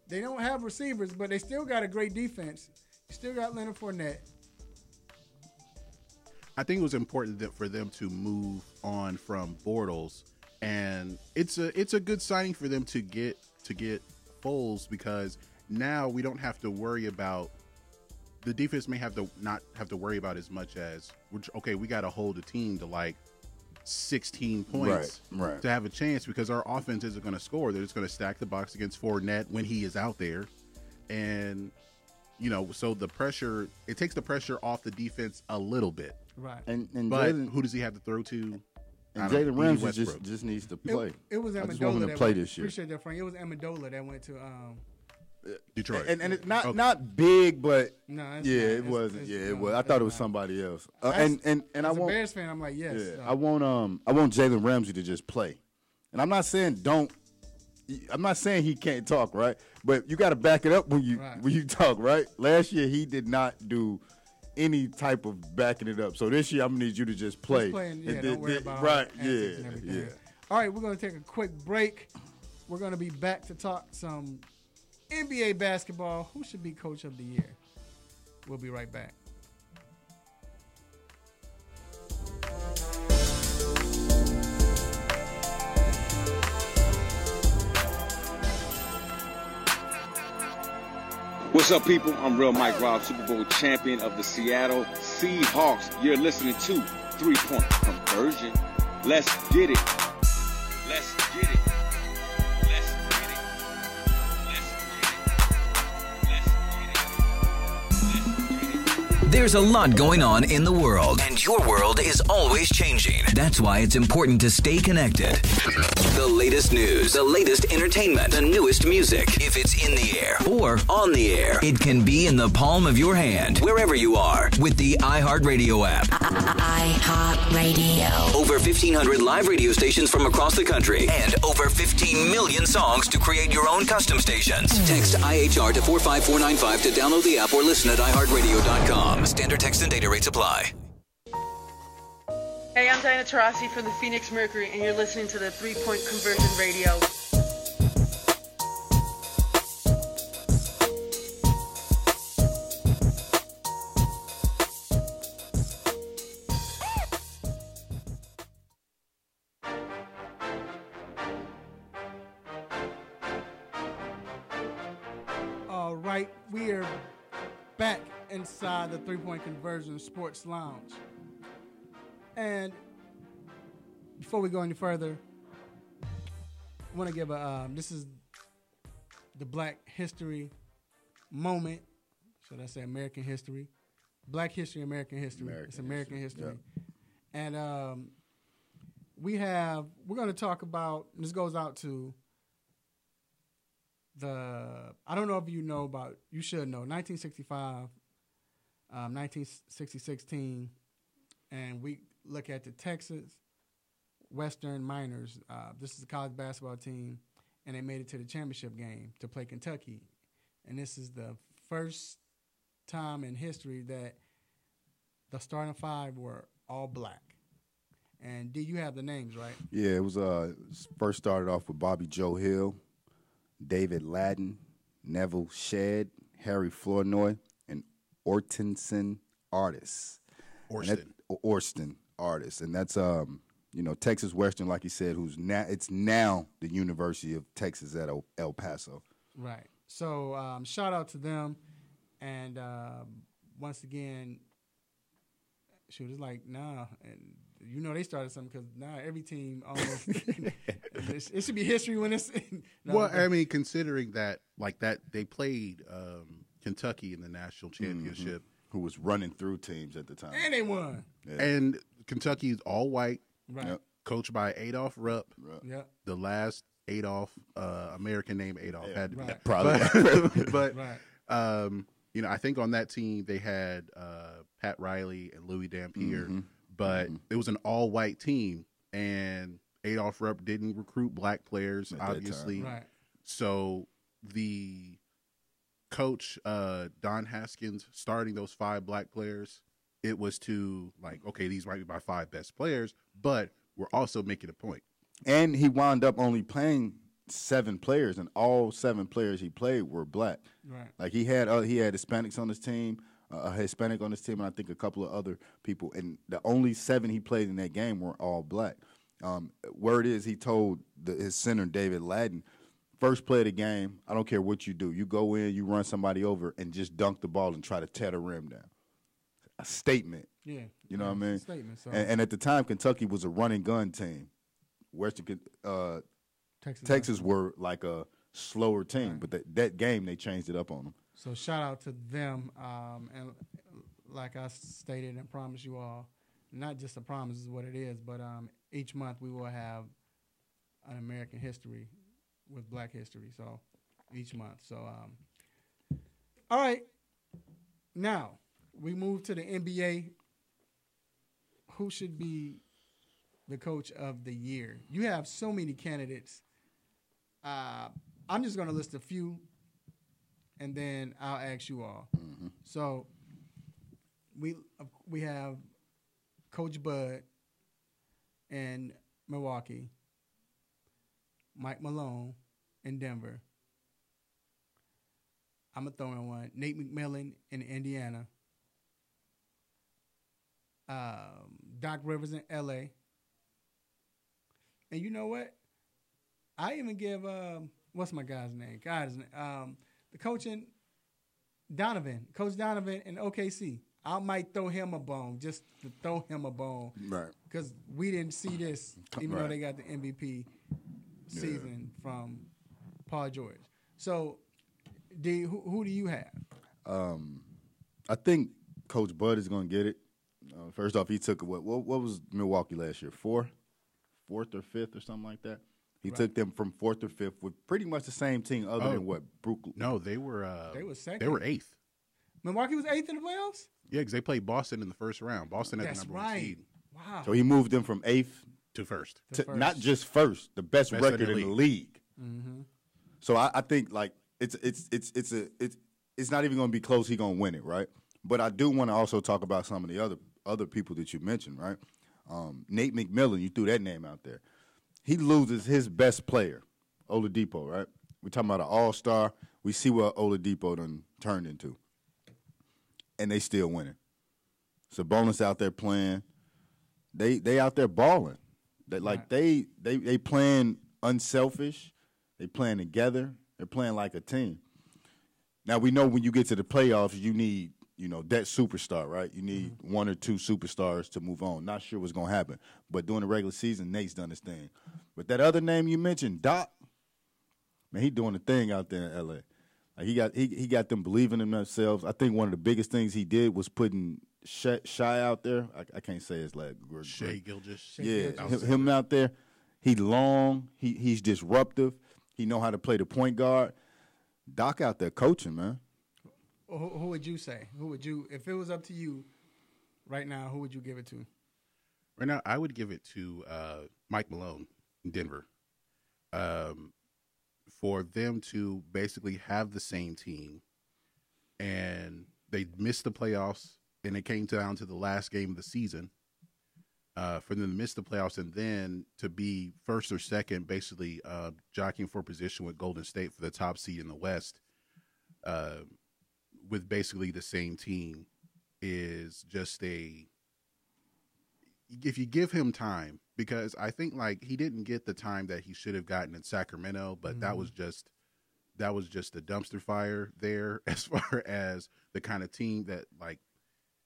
They don't have receivers, but they still got a great defense. Still got Leonard Fournette. I think it was important for them to move on from Bortles, and it's a good signing for them to get Foles, because now we don't have to worry about the defense. May have to not have to worry about as much as we got to hold a team to like 16 points to have a chance, because our offense isn't going to score. They're just going to stack the box against Fournette when he is out there, and so the pressure, it takes the pressure off the defense a little bit. Right. But who does he have to throw to? And Jalen Ramsey just needs to play. It was Amendola. I just want him to play this year. Appreciate that, Frank. It was Amendola that went to Detroit. And it's not big, but it wasn't. It was. I thought it was somebody else. And I as want a Bears fan, I'm like, yes. Yeah, I want Jalen Ramsey to just play. And I'm not saying he can't talk, right? But you got to back it up when you talk, right? Last year he did not do any type of backing it up. So this year I'm gonna need you to just play. Don't worry about yeah. All right, we're gonna take a quick break. We're gonna be back to talk some NBA basketball. Who should be coach of the year? We'll be right back. What's up, people? I'm Real Mike Robb, Super Bowl champion of the Seattle Seahawks. You're listening to 3-Point Conversion. Let's get it. Let's get it. Let's get it. Let's get it. Let's get it. Let's get it. There's a lot going on in the world, and your world is always changing. That's why it's important to stay connected. The latest news, the latest entertainment, the newest music. If it's in the air or on the air, it can be in the palm of your hand, wherever you are, with the iHeartRadio app. iHeartRadio. Over 1,500 live radio stations from across the country, and over 15 million songs to create your own custom stations. Text IHR to 45495 to download the app or listen at iHeartRadio.com. Standard text and data rates apply. Hey, I'm Diana Taurasi from the Phoenix Mercury, and you're listening to the 3-Point Conversion Radio. All right, we are back inside the 3-Point Conversion Sports Lounge. And before we go any further, I want to give this is the Black History moment. Should I say American history? Black history, American history. It's American history. Yep. And we're going to talk about, and this goes out to I don't know if you know about, you should know, 1965, 1966 team, and we look at the Texas Western Miners. This is a college basketball team, and they made it to the championship game to play Kentucky. And this is the first time in history that the starting five were all black. And D, you have the names, right? Yeah, it was first started off with Bobby Joe Hill, David Ladden, Neville Shedd, Harry Flournoy, and Orstenson Artis. Orsten Artis. And that's Texas Western, like you said, it's now the University of Texas at El Paso. Right. So shout out to them. And once again, shoot, it's like, nah. And they started something because now every team almost it should be history when it's well, I mean, considering that they played Kentucky in the national championship, who was running through teams at the time, and they won. Yeah. And Kentucky is all white, right? Coached by Adolph Rupp. Yep. The last Adolf American name Adolf had to be probably, but I think on that team they had Pat Riley and Louis Dampier. But it was an all-white team, and Adolph Rupp didn't recruit black players, obviously. Right. So the coach, Don Haskins, starting those 5 black players, it was to, okay, these might be my 5 best players, but we're also making a point. And he wound up only playing 7 players, and all 7 players he played were black. Right. Like he had Hispanics on his team. A Hispanic on his team, and I think a couple of other people. And the only 7 he played in that game were all black. Word is he told his center, David Ladden, first play of the game, I don't care what you do. You go in, you run somebody over, and just dunk the ball and try to tear the rim down. A statement. Yeah. You know what I mean? Statement. So. And at the time, Kentucky was a running gun team. Texas were like a slower team, but that game, they changed it up on them. So shout out to them, and like I stated and promised you all, not just a promise is what it is, but each month we will have an American history with Black history. So each month. So all right, now we move to the NBA. Who should be the coach of the year? You have so many candidates. I'm just going to list a few. And then I'll ask you all. So we have Coach Bud in Milwaukee, Mike Malone in Denver. I'm going to throw in one. Nate McMillan in Indiana. Doc Rivers in L.A. And you know what? I even give, what's my guy's name? The coach in Coach Donovan in OKC. I might throw him a bone just to throw him a bone. Right. Because we didn't see this, even though they got the MVP season from Paul George. So, D, who do you have? I think Coach Bud is going to get it. First off, he took what was Milwaukee last year? Fourth or fifth or something like that. He took them from fourth or fifth with pretty much the same team, other than what Brooklyn. No, they were second. They were eighth. Milwaukee was eighth in the playoffs. Yeah, because they played Boston in the first round. Boston had the number one seed. Wow. So he moved them from eighth to first. Not just first, the best record in the league. Mm-hmm. So I think like it's not even going to be close. He's going to win it, right? But I do want to also talk about some of the other people that you mentioned, right? Nate McMillan, you threw that name out there. He loses his best player, Oladipo, right? We're talking about an all-star. We see what Oladipo done turned into. And they still winning. Sabonis out there playing. They out there balling. They playing unselfish. They playing together. They're playing like a team. Now we know when you get to the playoffs, you need that superstar, right? You need one or two superstars to move on. Not sure what's gonna happen, but during the regular season, Nate's done his thing. But that other name you mentioned, Doc, man, he doing the thing out there in LA. Like he got them believing in themselves. I think one of the biggest things he did was putting Shy out there. I can't say his last. Shai Gilgeous. Yeah, him out there. He long. He's disruptive. He know how to play the point guard. Doc out there coaching, man. Who would you say? If it was up to you right now, who would you give it to? Right now, I would give it to Mike Malone in Denver. For them to basically have the same team, and they missed the playoffs, and it came down to the last game of the season. For them to miss the playoffs and then to be first or second, basically jockeying for position with Golden State for the top seed in the West, with basically the same team, is just if you give him time, because I think like he didn't get the time that he should have gotten in Sacramento, but that was just a dumpster fire there as far as the kind of team that like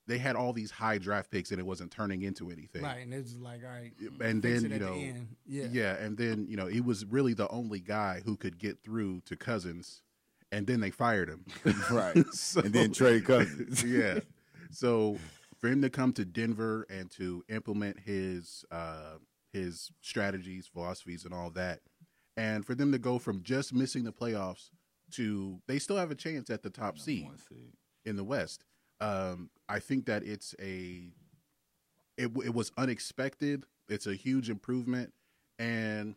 they had all these high draft picks and it wasn't turning into anything. Right, and it's like, all right. And then, and then, he was really the only guy who could get through to Cousins, and then they fired him. Right. And then trade Cousins. Yeah. So for him to come to Denver and to implement his strategies, philosophies, and all that, and for them to go from just missing the playoffs to they still have a chance at the top seed in the West. I think that it was unexpected. It's a huge improvement, and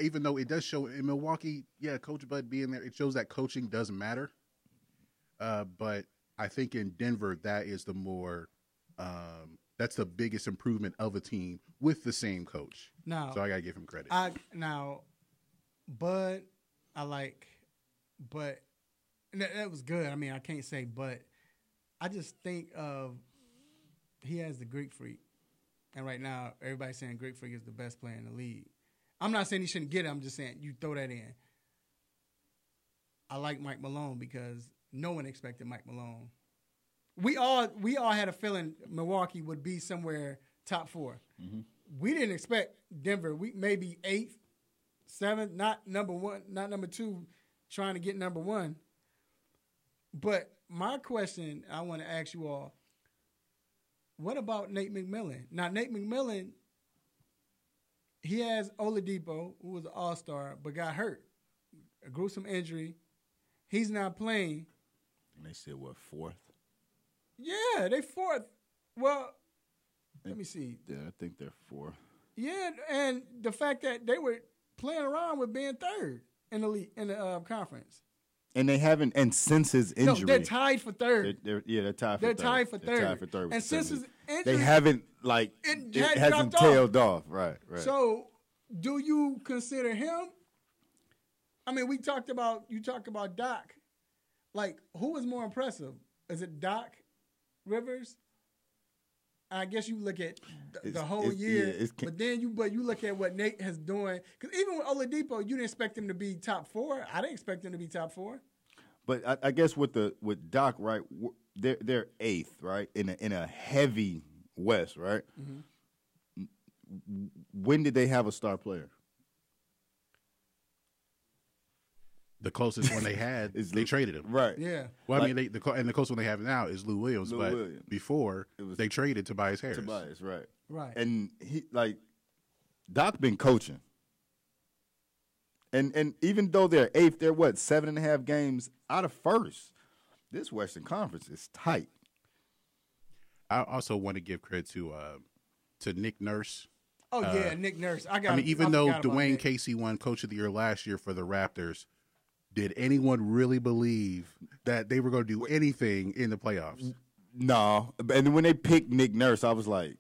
even though it does show in Milwaukee, Coach Bud being there, it shows that coaching doesn't matter. But I think in Denver, that is that's the biggest improvement of a team with the same coach. Now, so I gotta give him credit. Bud, I like, but that was good. I mean, I can't say, but I just think he has the Greek Freak, and right now everybody's saying Greek Freak is the best player in the league. I'm not saying he shouldn't get it. I'm just saying you throw that in. I like Mike Malone because no one expected Mike Malone. We all had a feeling Milwaukee would be somewhere top 4. Mm-hmm. We didn't expect Denver. We maybe 8th, 7th, not number 1, not number 2, trying to get number 1. But my question I want to ask you all, what about Nate McMillan? Now, Nate McMillan, he has Oladipo, who was an all-star, but got hurt. A gruesome injury. He's not playing. And they said, what, 4th? Yeah, they 4th. Well, let me see. Yeah, I think they're 4th. Yeah, and the fact that they were playing around with being 3rd in the league, in the conference. And they haven't, and since his injury. No, they're tied for 3rd. They're tied for 3rd. They're tied for 3rd. They're tied for 3rd. And since his injury. They haven't, it hasn't tailed off. Right. So, do you consider him? I mean, you talked about Doc. Like, who is more impressive? Is it Doc Rivers? I guess you look at the whole year, but then you look at what Nate has doing. Because even with Oladipo, you didn't expect him to be top 4. I didn't expect him to be top 4. But I guess with Doc, right, they're 8th, right, in a heavy West, right. Mm-hmm. When did they have a star player? The closest one they had, they traded him. Right. Yeah. Well, I mean, the closest one they have now is Lou Williams, but Williams. before they traded Tobias Harris. Tobias, right. Right. And Doc been coaching. And even though they're eighth, they're 7.5 games out of first. This Western Conference is tight. I also want to give credit to Nick Nurse. Oh yeah, Nick Nurse. Even though Dwayne Casey won Coach of the Year last year for the Raptors, did anyone really believe that they were going to do anything in the playoffs? No. And when they picked Nick Nurse, I was like,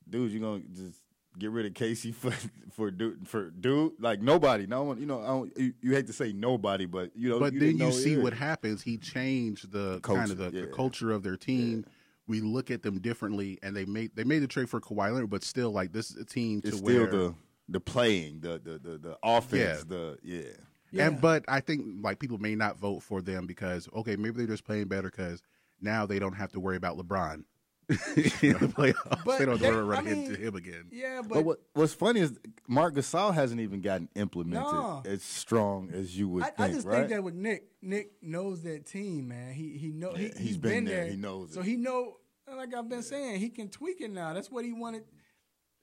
dude, you're going to just get rid of Casey for dude? Like, nobody. No one, you hate to say nobody, but, But then you see what happens. He changed the Culture, the culture of their team. Yeah. We look at them differently, and they made the trade for Kawhi Leonard, but still, like, this is a team it's to still where the playing, the offense, But I think like people may not vote for them because maybe they're just playing better because now they don't have to worry about LeBron in the playoffs. But they don't have to run into him again. Yeah, but what's funny is Marc Gasol hasn't even gotten implemented as strong as you would think. I just right? think that with Nick knows that team, man. He knows he's been there. He knows it. So he know, like I've been saying, he can tweak it now. That's what he wanted.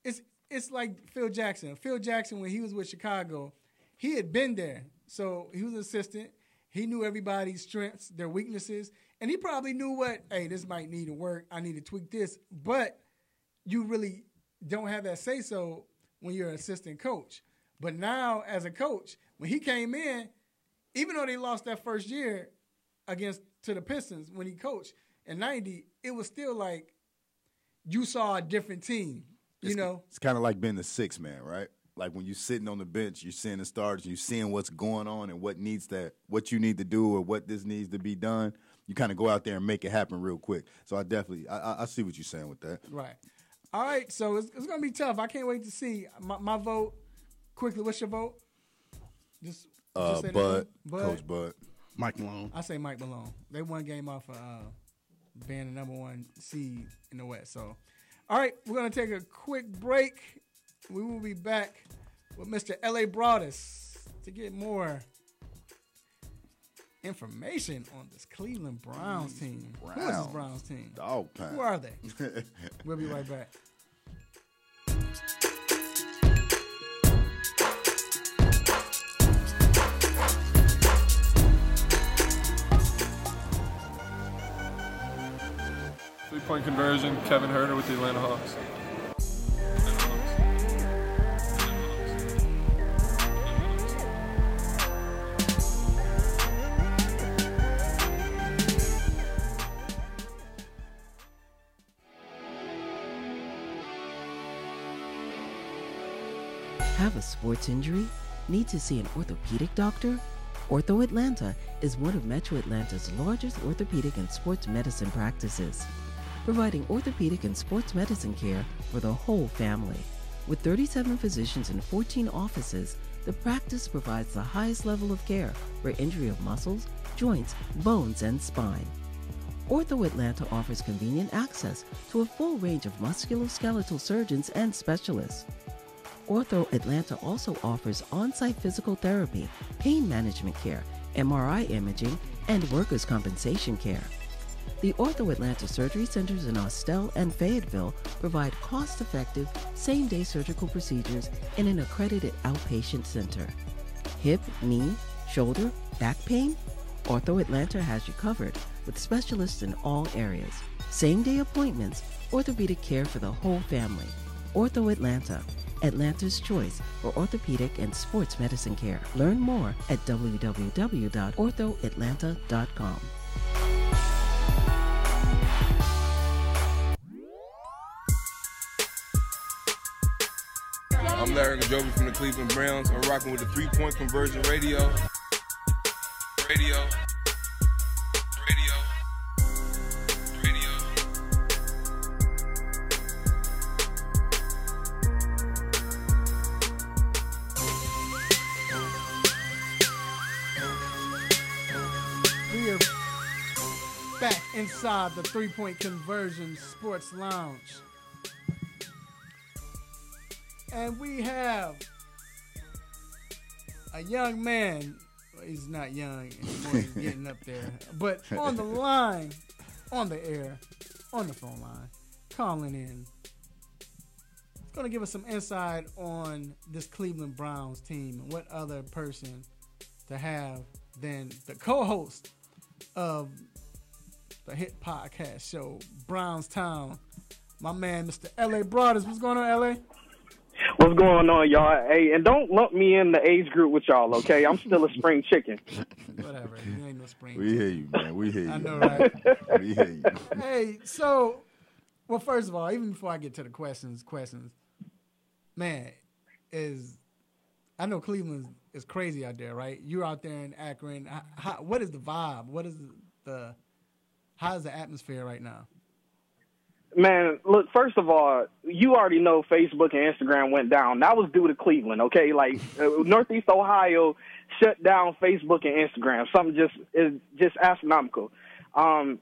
It's like Phil Jackson. Phil Jackson, when he was with Chicago, he had been there. So he was an assistant. He knew everybody's strengths, their weaknesses, and he probably knew this might need to work. I need to tweak this. But you really don't have that say-so when you're an assistant coach. But now, as a coach, when he came in, even though they lost that first year to the Pistons when he coached in 90, it was still like you saw a different team, It's kind of like being the sixth man, right? Like when you're sitting on the bench, you're seeing the starters, you're seeing what's going on and what you need to do or what this needs to be done. You kind of go out there and make it happen real quick. So I see what you're saying with that. Right. All right, so it's going to be tough. I can't wait to see. My vote, quickly, what's your vote? Just say Bud, Coach Bud. Mike Malone. I say Mike Malone. They won game off of being the number one seed in the West. So, all right, we're going to take a quick break. We will be back with Mr. L.A. Broadus to get more information on this Cleveland Browns team. Who is this Browns team? Dog pound. Who are they? We'll be right back. Three-point conversion, Kevin Huerter with the Atlanta Hawks. Have a sports injury? Need to see an orthopedic doctor? Ortho Atlanta is one of Metro Atlanta's largest orthopedic and sports medicine practices, providing orthopedic and sports medicine care for the whole family. With 37 physicians and 14 offices, the practice provides the highest level of care for injury of muscles, joints, bones, and spine. Ortho Atlanta offers convenient access to a full range of musculoskeletal surgeons and specialists. Ortho Atlanta also offers on-site physical therapy, pain management care, MRI imaging, and workers' compensation care. The Ortho Atlanta surgery centers in Austell and Fayetteville provide cost-effective, same-day surgical procedures in an accredited outpatient center. Hip, knee, shoulder, back pain? Ortho Atlanta has you covered with specialists in all areas. Same-day appointments, orthopedic care for the whole family. Ortho Atlanta, Atlanta's choice for orthopedic and sports medicine care. Learn more at www.orthoatlanta.com. I'm Larry Gajobi from the Cleveland Browns. I'm rocking with the 3-point conversion radio. We are back inside the 3-point conversion sports lounge. And we have a young man he's not young anymore. He's getting up there. But on the line, on the air, on the phone line, calling in, going to give us some insight on this Cleveland Browns team and what other person to have than the co-host of the hit podcast show, Browns Town, my man, Mr. L.A. Broadus. What's going on, L.A.? What's going on, y'all? Hey, and don't lump me in the age group with y'all, okay? I'm still a spring chicken. Whatever. You ain't no spring We hear you, man. We hear you. I know, right? We hear you. Hey, so, well, first of all, even before I get to the questions, man, I know Cleveland is crazy out there, right? You're out there in Akron. What is the vibe? What is how's the atmosphere right now? Man, look, first of all, you already know Facebook and Instagram went down. That was due to Cleveland, okay? Like, Northeast Ohio shut down Facebook and Instagram. Something just astronomical. I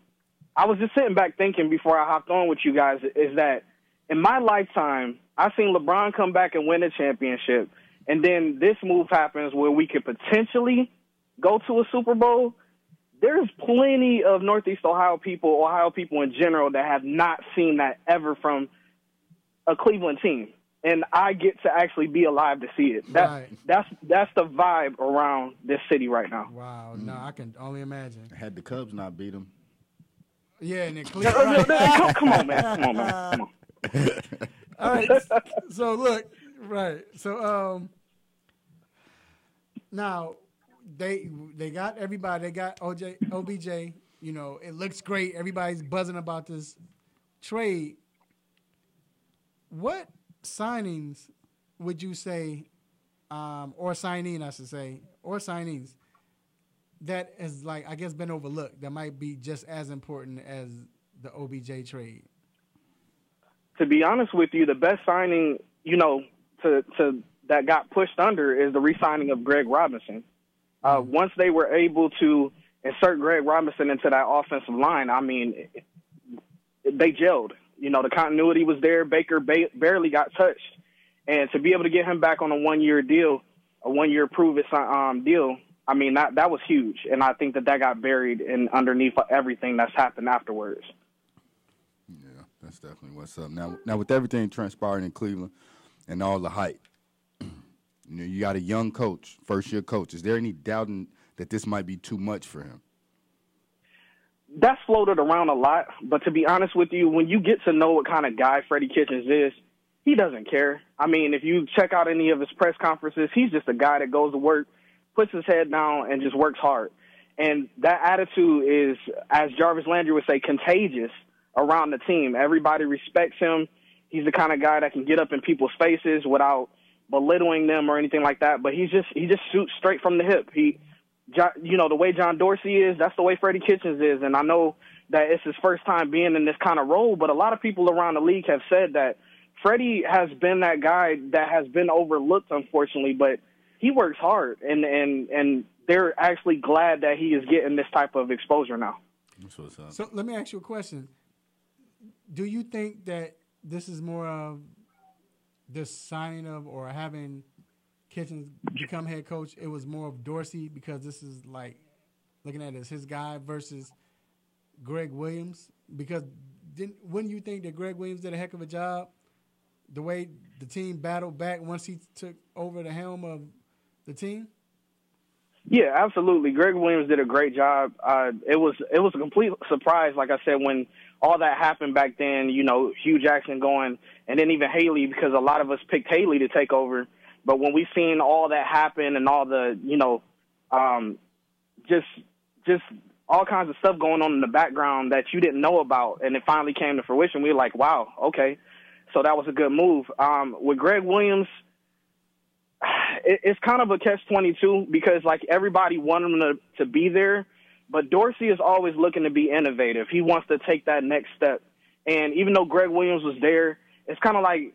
was just sitting back thinking before I hopped on with you guys is that in my lifetime, I've seen LeBron come back and win a championship, and then this move happens where we could potentially go to a Super Bowl. There's plenty of Northeast Ohio people in general, that have not seen that ever from a Cleveland team. And I get to actually be alive to see it. That's the vibe around this city right now. Wow. No, I can only imagine. Had the Cubs not beat them. Yeah, and then Cleveland. Come on, man. Come on. All right. So, look, right. So, now, They got everybody. They got OBJ. You know, it looks great. Everybody's buzzing about this trade. What signings would you say, or signing, I should say, or signings that has, like, I guess, been overlooked that might be just as important as the OBJ trade? To be honest with you, the best signing, you know, to that got pushed under is the re-signing of Greg Robinson. Once they were able to insert Greg Robinson into that offensive line, I mean, they gelled. You know, the continuity was there. Baker barely got touched. And to be able to get him back on a one-year deal, a one-year prove-it deal, I mean, that was huge. And I think that got buried in underneath everything that's happened afterwards. Yeah, that's definitely what's up. Now with everything transpiring in Cleveland and all the hype, you know, you got a young coach, first-year coach. Is there any doubting that this might be too much for him? That's floated around a lot, but to be honest with you, when you get to know what kind of guy Freddie Kitchens is, he doesn't care. I mean, if you check out any of his press conferences, he's just a guy that goes to work, puts his head down, and just works hard. And that attitude is, as Jarvis Landry would say, contagious around the team. Everybody respects him. He's the kind of guy that can get up in people's faces without belittling them or anything like that, but he just shoots straight from the hip. You know, the way John Dorsey is, that's the way Freddie Kitchens is, and I know that it's his first time being in this kind of role, but a lot of people around the league have said that Freddie has been that guy that has been overlooked, unfortunately, but he works hard, and they're actually glad that he is getting this type of exposure now. That's what's up. So let me ask you a question. Do you think that this is more of this signing of or having Kitchens become head coach, it was more of Dorsey because this is like looking at it as his guy versus Greg Williams? Because wouldn't you think that Greg Williams did a heck of a job the way the team battled back once he took over the helm of the team? Yeah, absolutely. Greg Williams did a great job. It was a complete surprise, like I said, when all that happened back then, you know, Hugh Jackson going, and then even Haley, because a lot of us picked Haley to take over. But when we seen all that happen and all the, you know, just all kinds of stuff going on in the background that you didn't know about, and it finally came to fruition, we were like, wow, okay. So that was a good move. With Greg Williams, it's kind of a catch-22 because, like, everybody wanted him to be there, but Dorsey is always looking to be innovative. He wants to take that next step. And even though Greg Williams was there, it's kind of like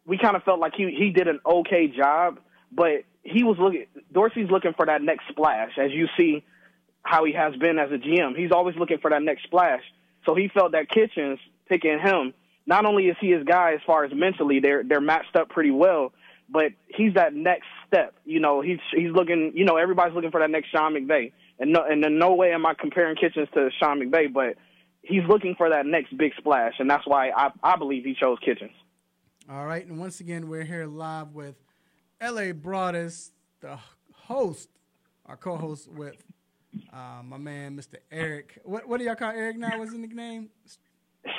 we kind of felt like he did an okay job, but Dorsey's looking for that next splash, as you see how he has been as a GM. He's always looking for that next splash. So he felt that Kitchens picking him, not only is he his guy as far as mentally, they're matched up pretty well, but he's that next step. You know, he's looking. You know, everybody's looking for that next Sean McVay, and in no way am I comparing Kitchens to Sean McVay, but he's looking for that next big splash, and that's why I believe he chose Kitchens. All right, and once again, we're here live with L.A. Broadus, the host, our co-host with my man, Mr. Eric. What do y'all call Eric now? What's his nickname?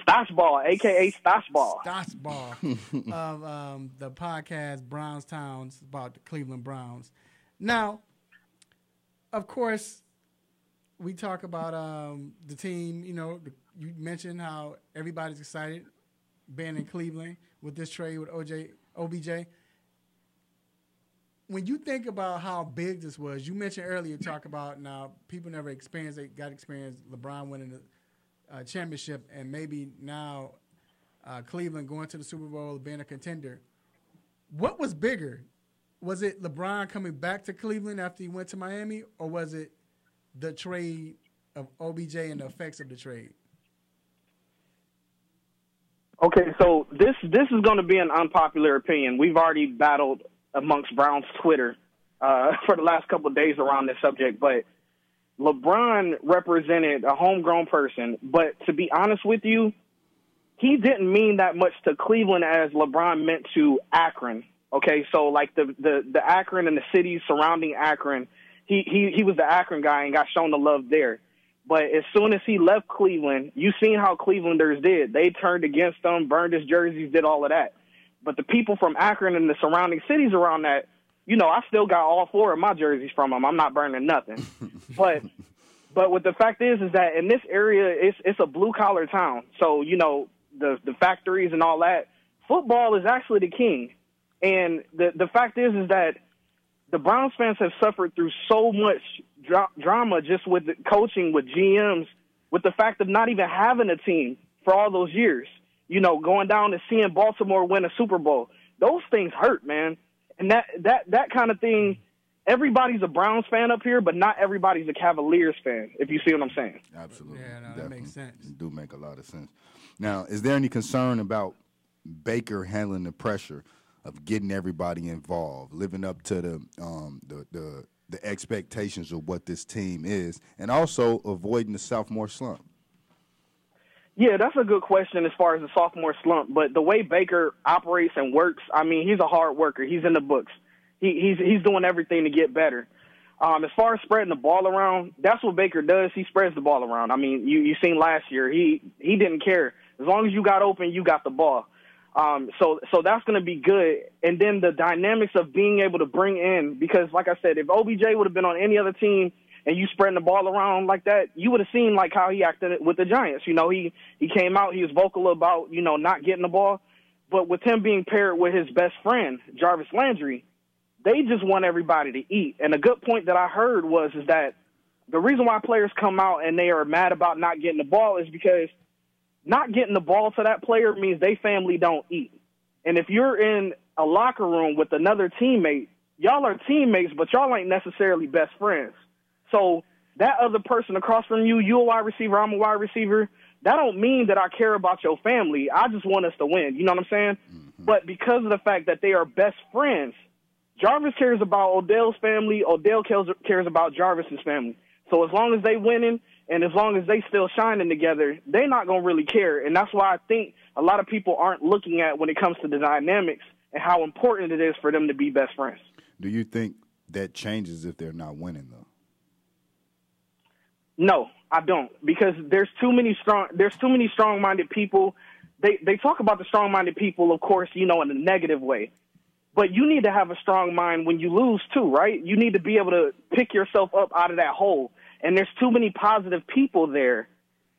Stoshball, a.k.a. Stoshball. Stoshball of the podcast Brownstowns, about the Cleveland Browns. Now, of course, we talk about the team. You know, you mentioned how everybody's excited being in Cleveland with this trade with OBJ. When you think about how big this was, you mentioned earlier, talk about now people never experienced, they got experience LeBron winning the championship, and maybe now Cleveland going to the Super Bowl, being a contender. What was bigger? Was it LeBron coming back to Cleveland after he went to Miami, or was it the trade of OBJ and the effects of the trade? Okay, so this is going to be an unpopular opinion. We've already battled amongst Browns Twitter for the last couple of days around this subject, but LeBron represented a homegrown person. But to be honest with you, he didn't mean that much to Cleveland as LeBron meant to Akron. Okay, so like the Akron and the cities surrounding Akron, he was the Akron guy and got shown the love there. But as soon as he left Cleveland, you seen how Clevelanders did. They turned against him, burned his jerseys, did all of that. But the people from Akron and the surrounding cities around that, you know, I still got all 4 of my jerseys from them. I'm not burning nothing. but what the fact is that in this area, it's a blue-collar town. So, you know, the factories and all that, football is actually the king. And the fact is that the Browns fans have suffered through so much drama just with the coaching, with GMs, with the fact of not even having a team for all those years. You know, going down and seeing Baltimore win a Super Bowl. Those things hurt, man. And that kind of thing, everybody's a Browns fan up here, but not everybody's a Cavaliers fan, if you see what I'm saying. Absolutely. Yeah, no, that makes sense. It do make a lot of sense. Now, is there any concern about Baker handling the pressure of getting everybody involved, living up to the expectations of what this team is, and also avoiding the sophomore slump? Yeah, that's a good question as far as the sophomore slump. But the way Baker operates and works, I mean, he's a hard worker. He's in the books. He's doing everything to get better. As far as spreading the ball around, that's what Baker does. He spreads the ball around. I mean, you seen last year. He didn't care. As long as you got open, you got the ball. So that's going to be good. And then the dynamics of being able to bring in, because like I said, if OBJ would have been on any other team and you spreading the ball around like that, you would have seen like how he acted with the Giants. You know, he came out, he was vocal about, you know, not getting the ball. But with him being paired with his best friend, Jarvis Landry, they just want everybody to eat. And a good point that I heard is that the reason why players come out and they are mad about not getting the ball is because not getting the ball to that player means they family don't eat. And if you're in a locker room with another teammate, y'all are teammates, but y'all ain't necessarily best friends. So that other person across from you, you a wide receiver, I'm a wide receiver, that don't mean that I care about your family. I just want us to win. You know what I'm saying? Mm-hmm. But because of the fact that they are best friends, Jarvis cares about Odell's family, Odell cares about Jarvis's family. So as long as they winning and as long as they still shining together, they're not going to really care. And that's why I think a lot of people aren't looking at when it comes to the dynamics and how important it is for them to be best friends. Do you think that changes if they're not winning, though? No, I don't, because there's too many strong-minded people. They talk about the strong-minded people, of course, you know, in a negative way. But you need to have a strong mind when you lose too, right? You need to be able to pick yourself up out of that hole. And there's too many positive people there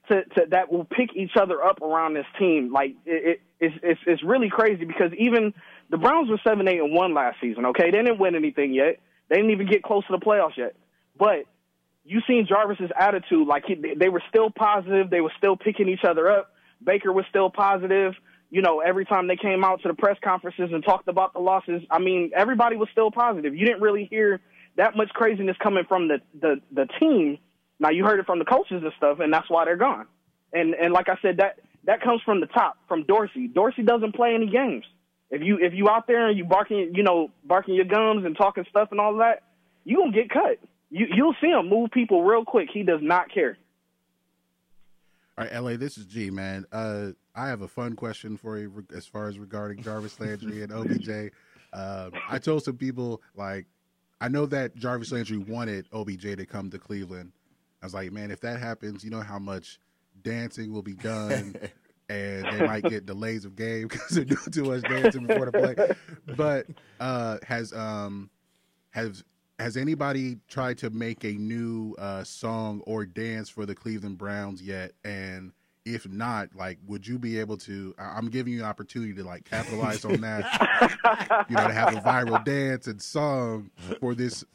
that will pick each other up around this team. Like it's really crazy because even the Browns were 7-8-1 last season. Okay, they didn't win anything yet. They didn't even get close to the playoffs yet. But you seen Jarvis's attitude. Like they were still positive. They were still picking each other up. Baker was still positive. You know, every time they came out to the press conferences and talked about the losses, I mean, everybody was still positive. You didn't really hear that much craziness coming from the team. Now, you heard it from the coaches and stuff, and that's why they're gone. And like I said, that comes from the top, from Dorsey. Dorsey doesn't play any games. If you out there and you barking your gums and talking stuff and all that, you gonna get cut. You'll see him move people real quick. He does not care. All right, LA, this is G, man. I have a fun question for you as far as regarding Jarvis Landry and OBJ. I told some people, like, I know that Jarvis Landry wanted OBJ to come to Cleveland. I was like, man, if that happens, you know how much dancing will be done, and they might get delays of game because they're doing too much dancing before the play. But has anybody tried to make a new song or dance for the Cleveland Browns yet? And if not, like, would you be able to? I'm giving you an opportunity to like capitalize on that. To have a viral dance and song for this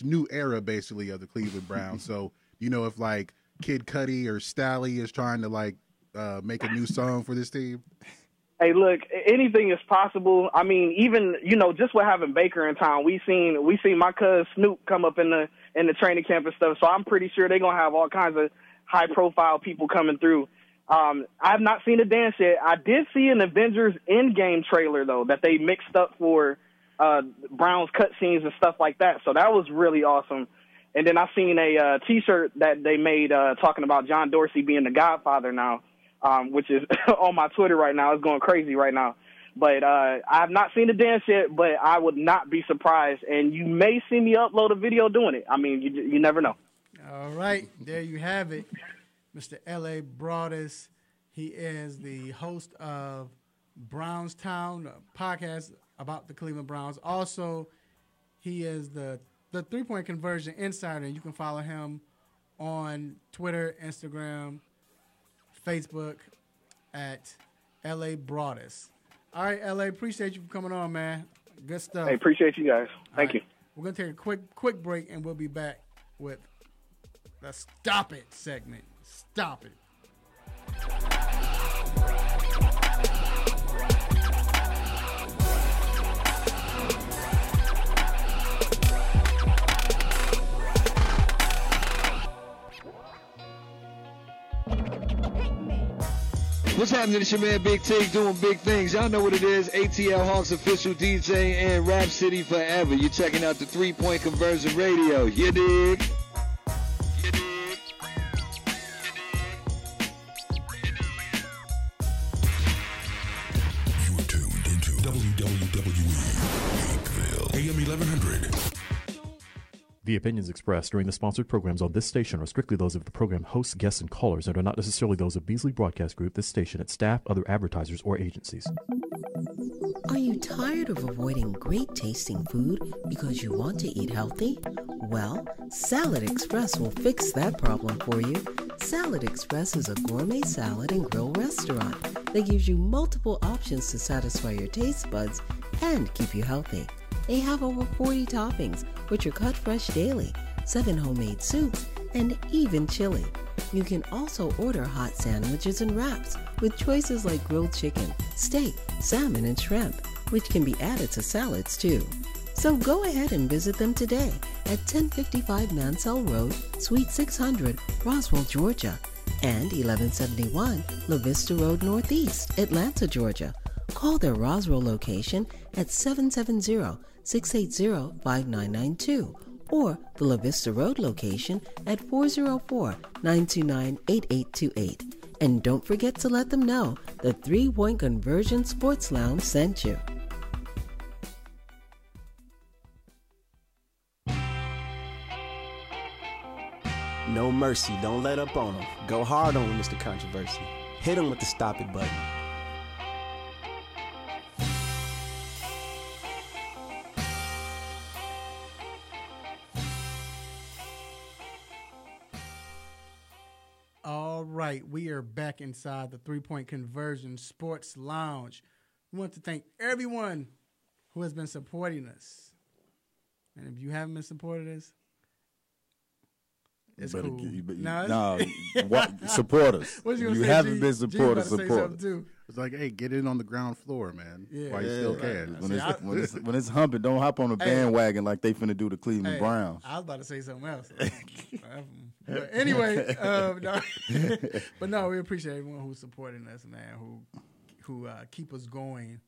new era, basically, of the Cleveland Browns. So if like Kid Cudi or Stally is trying to like make a new song for this team. Hey, look, anything is possible. I mean, even just with having Baker in town, we seen my cousin Snoop come up in the training camp and stuff. So I'm pretty sure they're gonna have all kinds of high profile people coming through. I have not seen a dance yet. I did see an Avengers Endgame trailer though that they mixed up for Browns cutscenes and stuff like that. So that was really awesome. And then I seen a T-shirt that they made talking about John Dorsey being the Godfather now. Which is on my Twitter right now. It's going crazy right now. But I have not seen the dance yet, but I would not be surprised. And you may see me upload a video doing it. I mean, you never know. All right. There you have it. Mr. L.A. Broadus. He is the host of Brownstown, a podcast about the Cleveland Browns. Also, he is the three-point conversion insider. You can follow him on Twitter, Instagram, Facebook at LA Broadus. All right, LA, appreciate you for coming on, man. Good stuff. Hey, appreciate you guys. Thank you. We're going to take a quick break, and we'll be back with the Stop It segment. Stop it. What's happening? It's your man Big T doing big things. Y'all know what it is. ATL Hawks official DJ and Rap City Forever. You're checking out the 3-Point Conversion Radio. You dig? You are tuned into WWE Lakeville, AM 1100. The opinions expressed during the sponsored programs on this station are strictly those of the program hosts, guests, and callers and are not necessarily those of Beasley Broadcast Group, this station, its staff, other advertisers, or agencies. Are you tired of avoiding great tasting food because you want to eat healthy? Well, Salad Express will fix that problem for you. Salad Express is a gourmet salad and grill restaurant that gives you multiple options to satisfy your taste buds and keep you healthy. They have over 40 toppings, which are cut fresh daily, 7 homemade soups, and even chili. You can also order hot sandwiches and wraps with choices like grilled chicken, steak, salmon, and shrimp, which can be added to salads too. So go ahead and visit them today at 1055 Mansell Road, Suite 600, Roswell, Georgia, and 1171 La Vista Road Northeast, Atlanta, Georgia. Call their Roswell location at 770-680-5992 or the La Vista Road location at 404-929-8828. And don't forget to let them know the 3-Point Conversion Sports Lounge sent you. No mercy. Don't let up on him. Go hard on him, Mr. Controversy. Hit him with the stop it button. All right, we are back inside the 3-Point Conversion Sports Lounge. We want to thank everyone who has been supporting us. And if you haven't been supporting us, it's cool. Support us. You haven't been supporters, support us. It's like, hey, get in on the ground floor, man. While you still can. When it's humping, don't hop on the bandwagon like they finna do the Cleveland Browns. I was about to say something else. But anyway, but no, we appreciate everyone who's supporting us, man, who keep us going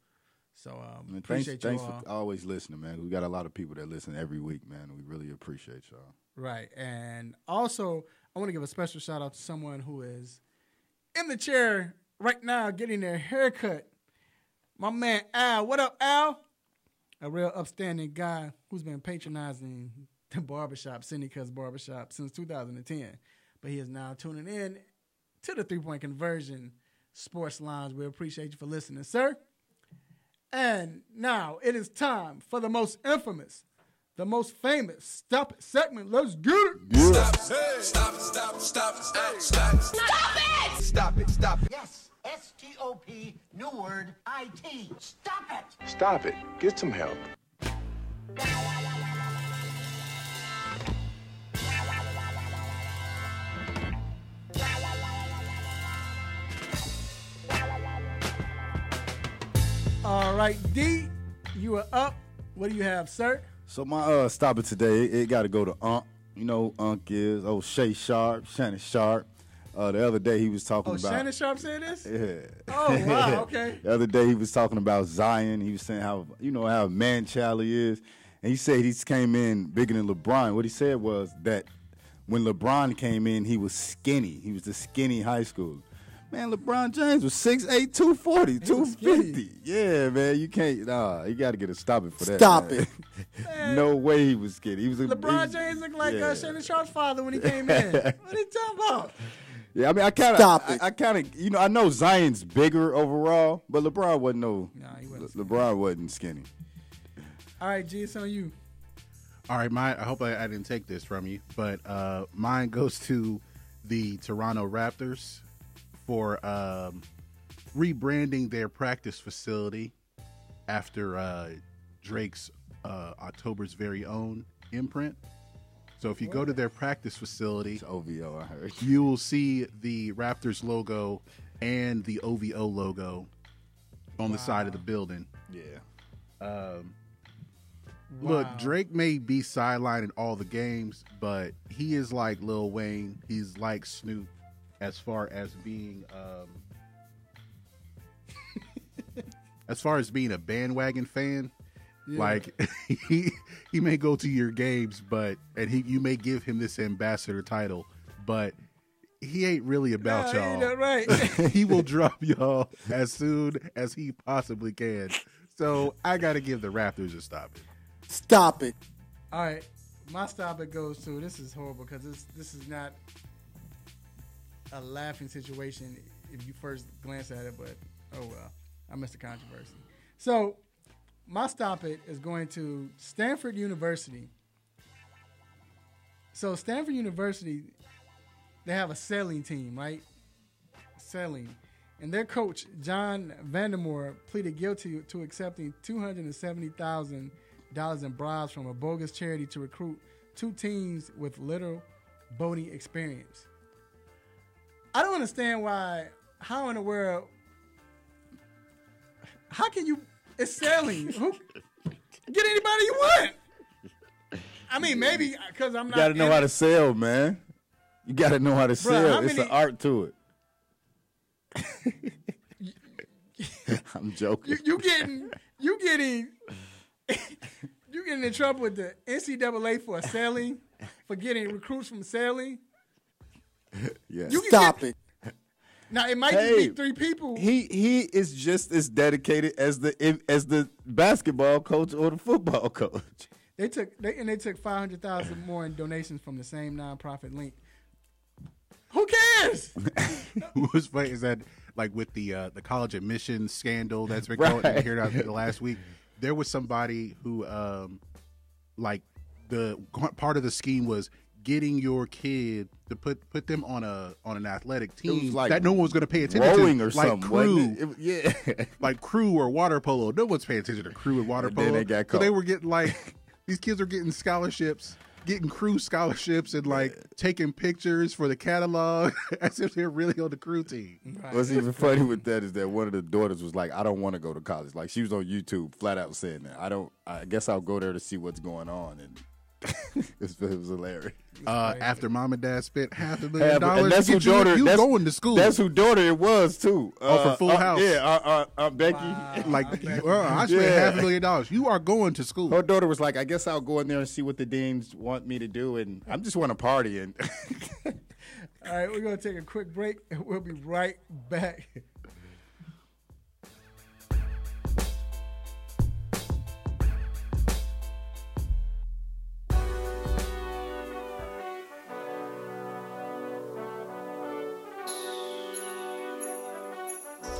So Man, appreciate thanks y'all. for always listening, man. We got a lot of people that listen every week, man. We really appreciate y'all. Right. And also, I want to give a special shout out to someone who is in the chair right now getting their haircut. My man, Al. What up, Al? A real upstanding guy who's been patronizing the barbershop, Cindy Cuts Barbershop, since 2010. But he is now tuning in to the 3-Point Conversion Sports Lounge. We appreciate you for listening, sir. And now it is time for the most infamous, the most famous Stop It segment. Let's get it. Yeah. Stop it! Stop it. Yes, S-T-O-P, new word, I-T. Stop it! Stop it. Get some help. All right, D, you are up. What do you have, sir? So my stop it today, it got to go to Unc. You know who Unc is. Oh, Shannon Sharp. The other day he was talking about. Shannon Sharp said this? Yeah. Oh, wow, okay. The other day he was talking about Zion. He was saying how a man-child he is. And he said he came in bigger than LeBron. What he said was that when LeBron came in, he was skinny. He was the skinny high schooler. Man, LeBron James was 6'8", 240, 250. Yeah, man, you can't. You got to get a stop it for that. Stop it. No way he was skinny. LeBron James looked like Shannon Sharp's father when he came in. What are you talking about? Yeah, I mean, I know Zion's bigger overall, but LeBron wasn't LeBron wasn't skinny. All right, G, it's on you. All right, I hope I didn't take this from you, but mine goes to the Toronto Raptors for rebranding their practice facility after Drake's October's Very Own imprint. So if you go to their practice facility, it's OVO, I heard, you will see the Raptors logo and the OVO logo on the side of the building. Yeah. Look, Drake may be sidelined in all the games, but he is like Lil Wayne. He's like Snoop as far as being a bandwagon fan. Yeah. Like he may go to your games, you may give him this ambassador title, but he ain't really about y'all. Ain't that right? He will drop y'all as soon as he possibly can. So I got to give the Raptors a stop it. Stop it. All right, my stop it goes to, this is horrible because this is not a laughing situation if you first glance at it, but oh well, I missed the controversy. So my stop it is going to Stanford University. So Stanford University, they have a sailing team, right? Sailing. And their coach, John Vandermoor, pleaded guilty to accepting $270,000 in bribes from a bogus charity to recruit 2 teams with little boating experience. I don't understand how in the world, how can you, it's sailing. Get anybody you want. I mean, maybe because I'm not. You got to know how to sail, man. You got to know how to sail. It's an art to it. I'm joking. You getting in trouble with the NCAA for sailing, for getting recruits from sailing. Yeah. Stop it. Now it might just be 3 people. He is just as dedicated as the basketball coach or the football coach. They took $500,000 more in donations from the same nonprofit link. Who cares? What's funny is that, like, with the college admissions scandal that's been going here the last week, there was somebody who like the part of the scheme was getting your kid to put them on an athletic team that no one was going to pay attention rowing to, or like something, crew, yeah, like crew or water polo. No one's paying attention to crew and water polo. Then they got caught. So they were getting these kids are getting scholarships, getting crew scholarships, and taking pictures for the catalog as if they're really on the crew team. Right. What's even funny with that is that one of the daughters was like, "I don't want to go to college." Like she was on YouTube, flat out saying that. I guess I'll go there to see what's going on and. It was hilarious. After mom and dad spent $500,000 and that's to who get you, daughter. you That's, going to school. That's who daughter it was too. For Full House. Yeah, Becky. I spent $500,000. You are going to school. Her daughter was like, I guess I'll go in there and see what the deans want me to do, and I just want to party. And all right, we're gonna take a quick break, and we'll be right back.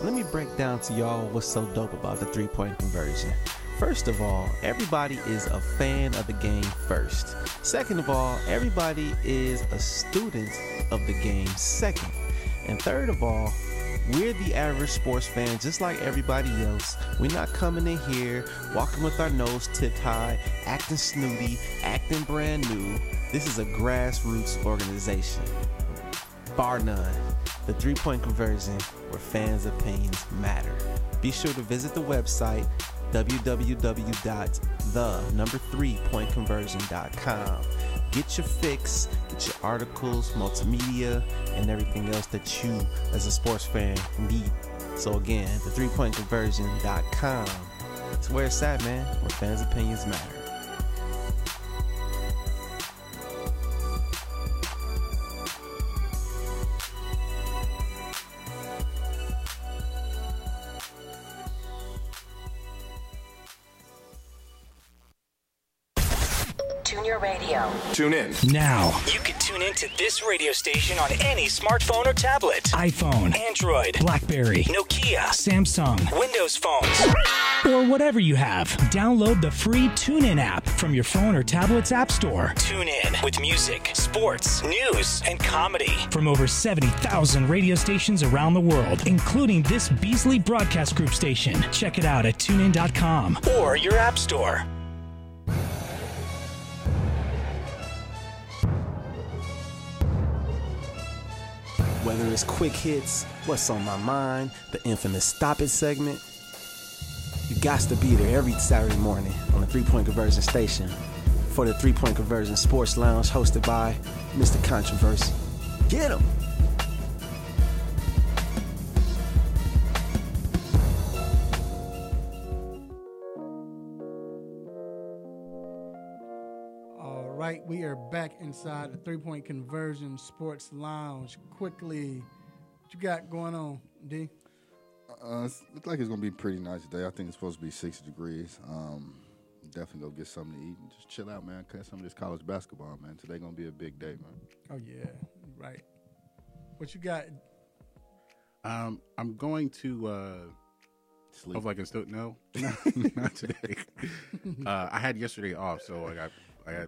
Let me break down to y'all what's so dope about the three-point conversion. First of all, everybody is a fan of the game first. Second of all, everybody is a student of the game second. And third of all, we're the average sports fan just like everybody else. We're not coming in here, walking with our nose tipped high, acting snooty, acting brand new. This is a grassroots organization. Bar none. The three-point conversion, where fans' opinions matter. Be sure to visit the website www.the3pointconversion.com. Get your fix, get your articles, multimedia, and everything else that you, as a sports fan, need. So again, the3pointconversion.com. It's where it's at, man, where fans' opinions matter. Tune your radio. Tune in. Now. You can tune in to this radio station on any smartphone or tablet. iPhone, Android, BlackBerry, Nokia, Samsung, Windows phones, or whatever you have. Download the free TuneIn app from your phone or tablet's app store. Tune in with music, sports, news, and comedy. From over 70,000 radio stations around the world, including this Beasley Broadcast Group station. Check it out at tunein.com or your app store. Whether it's quick hits, what's on my mind, the infamous Stop It segment, you got to be there every Saturday morning on the 3-Point Conversion station for the 3-Point Conversion Sports Lounge hosted by Mr. Controversy. Get him! All right, we are back inside the 3-Point Conversion Sports Lounge. Quickly, what you got going on, D? Looks like it's gonna be a pretty nice day. I think it's supposed to be 60 degrees. Definitely go get something to eat and just chill out, man. Catch some of this college basketball, man. Today gonna be a big day, man. Oh yeah, right. What you got? I'm going to sleep. Hopefully I can still not today. I had yesterday off, so I got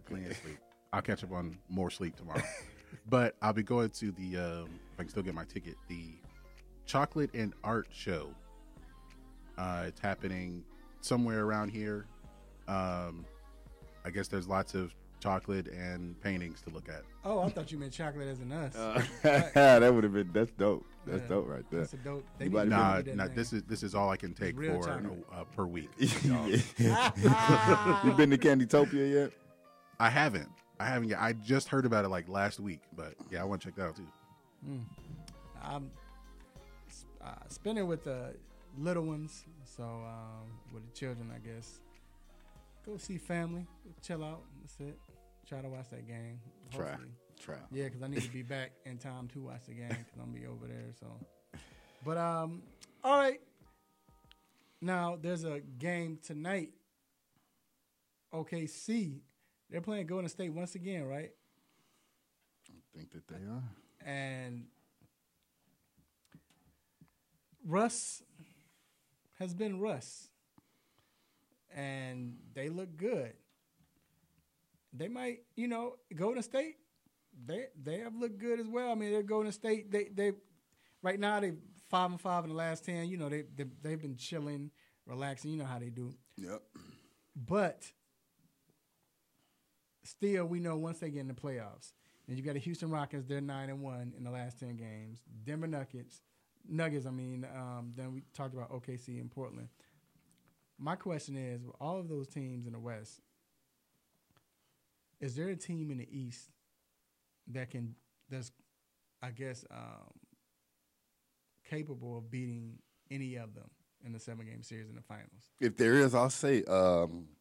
plenty of sleep. I'll catch up on more sleep tomorrow. But I'll be going to the if I can still get my ticket, the Chocolate and Art Show. It's happening somewhere around here. I guess there's lots of chocolate and paintings to look at. Oh, I thought you meant chocolate as in us. That would have been. That's dope. That's dope right there. That's a dope. Nah, this is all I can take for per week. You been to Candytopia yet? I haven't yet. I just heard about it like last week, but yeah, I want to check that out too. I'm spending with the little ones, so with the children, I guess. Go see family, chill out. That's it. Try to watch that game. Try. Yeah, because I need to be back in time to watch the game because I'm gonna be over there. So, but all right. Now there's a game tonight. OKC, they're playing Golden State once again, right? I think that they are. And Russ has been Russ. And they look good. They might, Golden State, they have looked good as well. I mean, they're Golden State. They right now they 5-5 in the last 10. They've been chilling, relaxing. You know how they do. Yep. But still, we know once they get in the playoffs, and you got the Houston Rockets. They're 9-1 in the last 10 games. Denver Nuggets. Then we talked about OKC and Portland. My question is, with all of those teams in the West, is there a team in the East that's I guess capable of beating any of them in the 7-game series in the finals? If there is, I'll say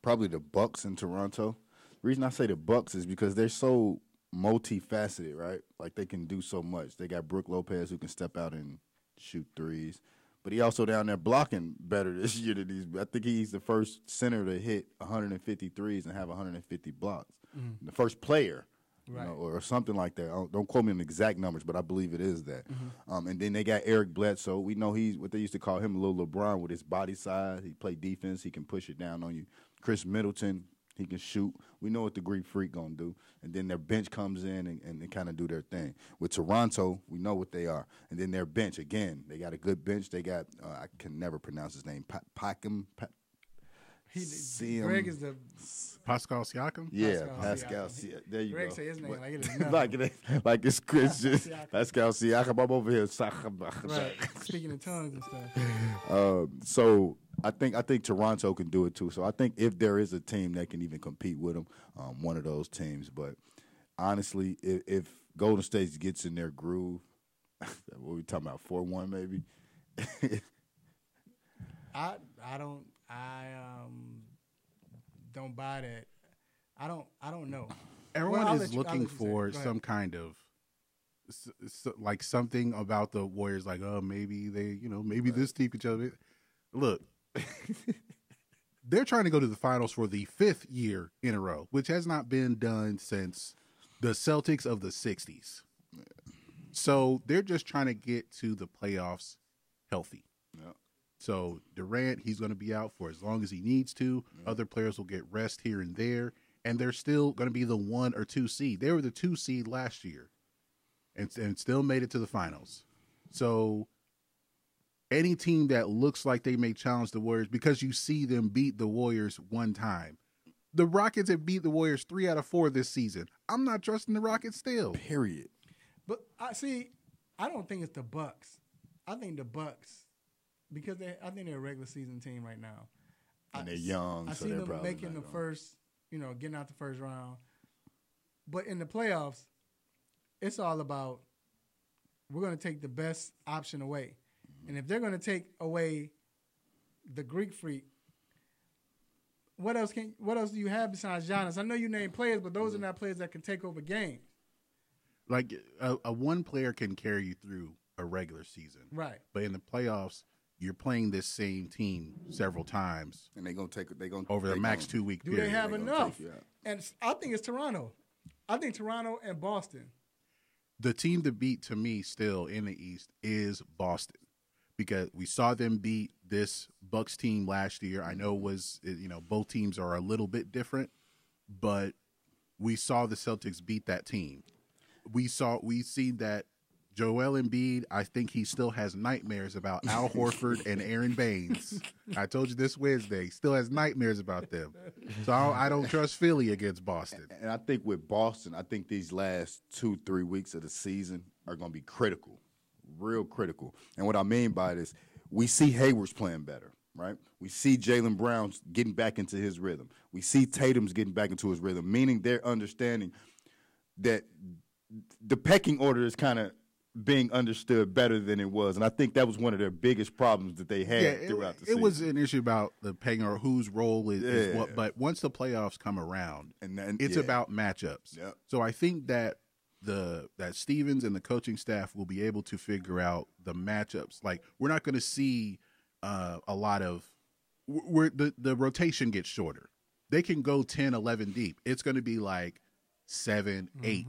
probably the Bucks in Toronto. The reason I say the Bucks is because they're so multifaceted, right? Like they can do so much. They got Brook Lopez who can step out and shoot threes, but he also down there blocking better this year than these. I think he's the first center to hit 150 threes and have 150 blocks. Mm-hmm. The first player. Right. Or something like that. Don't quote me on the exact numbers, but I believe it is that. Mm-hmm. And then they got Eric Bledsoe. We know he's what they used to call him, a little LeBron with his body size. He play defense. He can push it down on you. Chris Middleton, he can shoot. We know what the Greek Freak going to do. And then their bench comes in and they kind of do their thing. With Toronto, we know what they are. And then their bench, again, they got a good bench. They got, I can never pronounce his name, Pacum. Greg is the Pascal Siakam? Yeah, Pascal Siakam. There you Greg go. say his name like it is nothing. like it's Christian. Pascal Siakam. I'm over here. Right. Speaking in tongues and stuff. So I think Toronto can do it too. So I think if there is a team that can even compete with them, one of those teams. But honestly, if Golden State gets in their groove, what we talking about, 4-1 maybe? I don't buy that. I don't know. Everyone is looking for some kind of like something about the Warriors, like, oh, maybe they, maybe this team could jump it. Look, they're trying to go to the finals for the 5th year in a row, which has not been done since the Celtics of the 60s. So they're just trying to get to the playoffs healthy. Yeah. So Durant, he's going to be out for as long as he needs to. Mm-hmm. Other players will get rest here and there, and they're still going to be the 1 or 2 seed. They were the 2 seed last year, and still made it to the finals. So any team that looks like they may challenge the Warriors, because you see them beat the Warriors one time. The Rockets have beat the Warriors 3 out of 4 this season. I'm not trusting the Rockets still. Period. But I don't think it's the Bucks. I think the Bucks. Because I think they're a regular season team right now. And they're young, I so see they're them making the first, getting out the first round. But in the playoffs, it's all about we're going to take the best option away. Mm-hmm. And if they're going to take away the Greek Freak, what else do you have besides Giannis? I know you name players, but those are not players that can take over games. Like a one player can carry you through a regular season. Right. But in the playoffs, you're playing this same team several times, and they're gonna over the max 2-week period. Do they have enough? And I think it's Toronto. I think Toronto and Boston. The team to beat to me still in the East is Boston, because we saw them beat this Bucks team last year. I know both teams are a little bit different, but we saw the Celtics beat that team. We see that. Joel Embiid, I think he still has nightmares about Al Horford and Aaron Baines. I told you this Wednesday, still has nightmares about them. So I don't trust Philly against Boston. And I think with Boston, I think these last 2-3 weeks of the season are going to be critical, real critical. And what I mean by this, we see Hayward's playing better, right? We see Jaylen Brown's getting back into his rhythm. We see Tatum's getting back into his rhythm, meaning they're understanding that the pecking order is kind of being understood better than it was. And I think that was one of their biggest problems that they had throughout the season. It was an issue about the pecking or whose role is what. But once the playoffs come around, it's about matchups. Yep. So I think that that Stevens and the coaching staff will be able to figure out the matchups. Like, we're not going to see a lot of the rotation gets shorter. They can go 10, 11 deep. It's going to be like 7, 8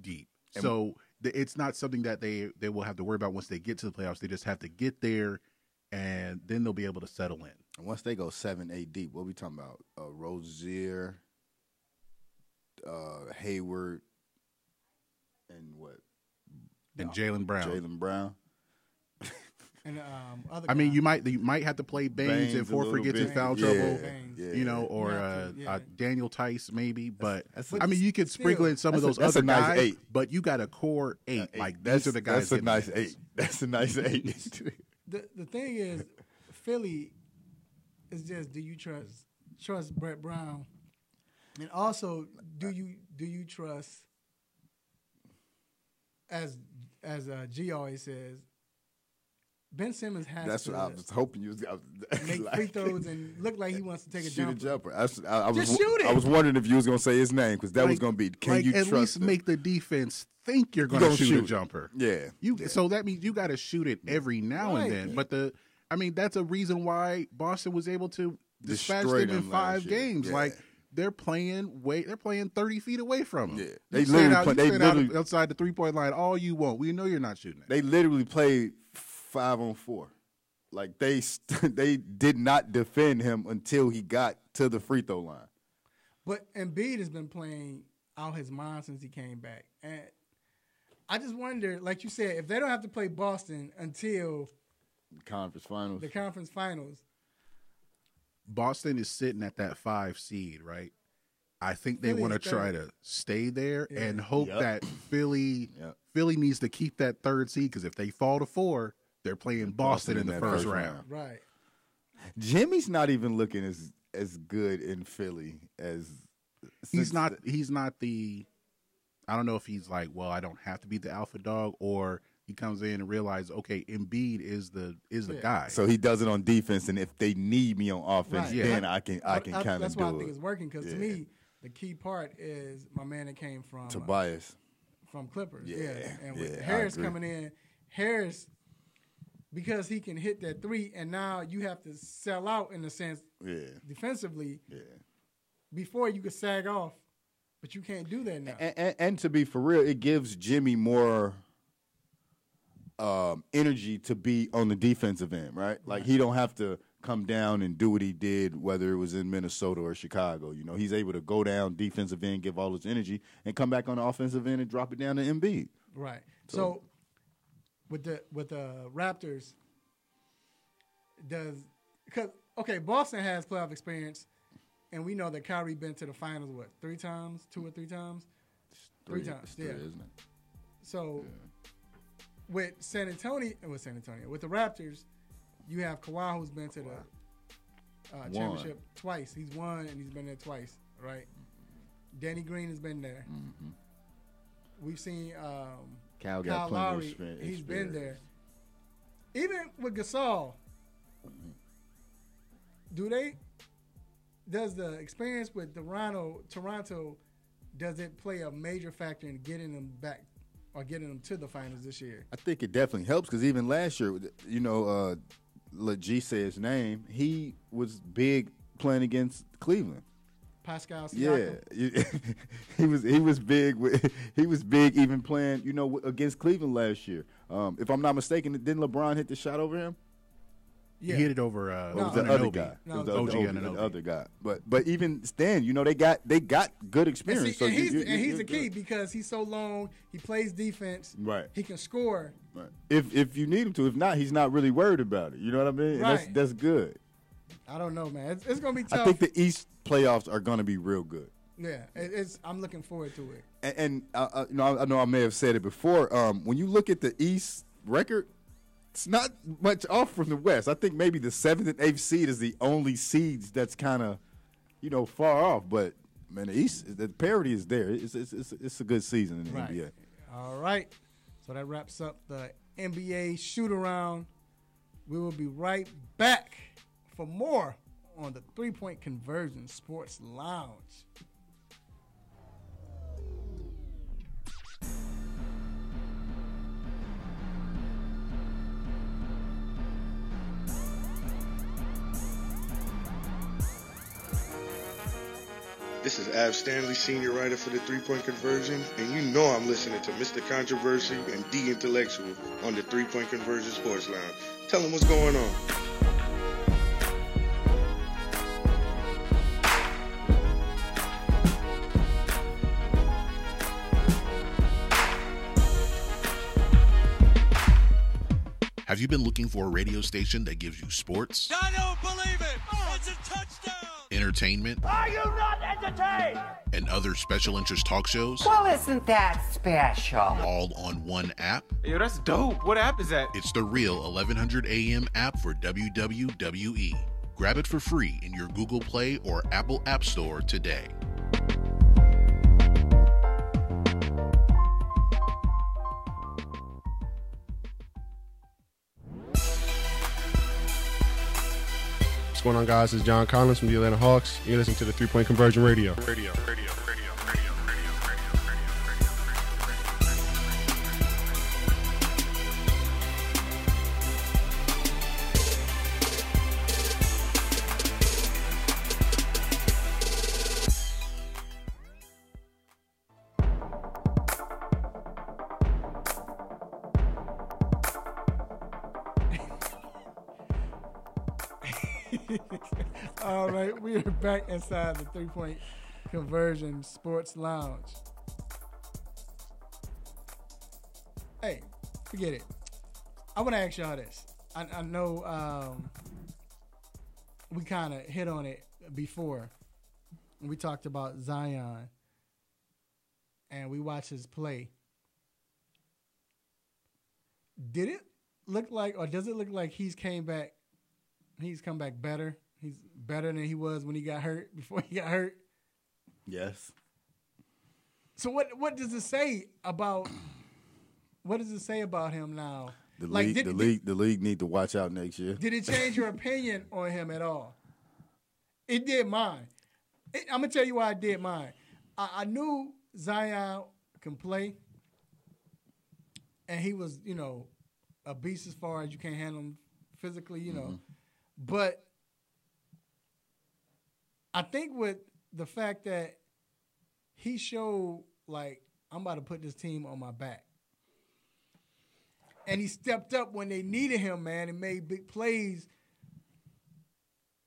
deep. So it's not something that they will have to worry about once they get to the playoffs. They just have to get there, and then they'll be able to settle in. And once they go 7, 8 deep, what are we talking about? Rozier, Hayward, and what? And Jaylen Brown. Jaylen Brown. And other I mean, you might have to play Baines if Horford gets in foul trouble, or Daniel Tice maybe. But I mean, you could sprinkle in some of those other guys. Nice 8. But you got a core 8. Like, these are the guys. That's a nice 8. That's a nice 8. The thing is, Philly is just, do you trust Brett Brown And also, do you trust, as G always says, Ben Simmons has That's to what I was hoping you was make like, free throws and look like he wants to take a shoot jumper. I was, shoot it. I was wondering if you was gonna say his name because that was gonna be. Can you at trust least him? make the defense think you're gonna shoot a jumper? Yeah. So that means you got to shoot it every now and then. But that's a reason why Boston was able to dispatch Destroy them in them 5 last year. games. Yeah. Like they're playing 30 feet away from them. Yeah, they You stand out outside the 3-point line all you want. We know you're not shooting it. They literally played 5-on-4. Like they did not defend him until he got to the free throw line. But Embiid has been playing out his mind since he came back, and I just wonder, like you said, if they don't have to play Boston until the conference finals. Boston is sitting at that 5 seed, right? I think they want to try to stay there and hope that Philly needs to keep that 3rd seed, because if they fall to 4, they're playing Boston in the first round. Right. Jimmy's not even looking as good in Philly as he's not the. I don't know if he's like, well, I don't have to be the alpha dog, or he comes in and realizes, okay, Embiid is the guy. So he does it on defense, and if they need me on offense, then I can kind of do it. That's why I think it's working, because to me, the key part is my man that came from Tobias from Clippers. Yeah, and with Harris coming in, Harris, because he can hit that 3, and now you have to sell out in a sense defensively. Yeah. Before you could sag off, but you can't do that now. And to be for real, it gives Jimmy more energy to be on the defensive end, right? Like he don't have to come down and do what he did, whether it was in Minnesota or Chicago. You know, he's able to go down defensive end, give all his energy, and come back on the offensive end and drop it down to Embiid. Right. So with the Raptors, Boston has playoff experience, and we know that Kyrie been to the finals 2 or 3 times? 3 times, isn't it? So with with the Raptors, you have Kawhi, who's been to the championship twice. He's won and he's been there twice, right? Danny Green has been there. Mm-hmm. We've seen Kyle Lowry. He's been there. Even with Gasol, does the experience with Toronto, does it play a major factor in getting them back or getting them to the finals this year? I think it definitely helps, because even last year, let G say his name, he was big playing against Cleveland. Pascal Siakam. Yeah, he was big. He was big even playing, against Cleveland last year. If I'm not mistaken, didn't LeBron hit the shot over him? Yeah. He hit it over the other guy. No, the other guy. But even then, they got good experience. And he's the key, because he's so long. He plays defense. Right. He can score. Right. If you need him to. If not, he's not really worried about it. You know what I mean? Right. And that's good. I don't know, man. It's going to be tough. I think the East playoffs are going to be real good. Yeah, I'm looking forward to it. And I know I may have said it before. When you look at the East record, it's not much off from the West. I think maybe the 7th and 8th seed is the only seeds that's kind of, far off. But man, the East, the parity is there. It's a good season in the NBA. All right, so that wraps up the NBA shoot around. We will be right back for more on the 3-Point Conversion Sports Lounge. This is Ab Stanley, senior writer for the 3-Point Conversion, and you know I'm listening to Mr. Controversy and D Intellectual on the 3-Point Conversion Sports Lounge. Tell them what's going on. Have you been looking for a radio station that gives you sports, I don't believe it! It's a touchdown! entertainment, Are you not entertained? and other special interest talk shows? Well, isn't that special? All on one app? Yo, that's dope. What app is that? It's the Real 1100 AM app for WWE. Grab it for free in your Google Play or Apple App Store today. going on, guys? This is John Collins from the Atlanta Hawks. You're listening to the 3 Point Conversion Radio. All right, we are back inside the 3 Point Conversion Sports Lounge. Hey, forget it. I want to ask y'all this. I know we kind of hit on it before. We talked about Zion, and we watched his play. Did it look like, or does it look like he's come back better? He's better than he was when he got hurt, before he got hurt? Yes. So what does it say about him now? The league need to watch out next year. Did it change your opinion on him at all? It did mine. I'm going to tell you why it did mine. I knew Zion can play, and he was, a beast as far as you can't handle him physically, Mm-hmm. But I think with the fact that he showed, like, I'm about to put this team on my back. And he stepped up when they needed him, man, and made big plays.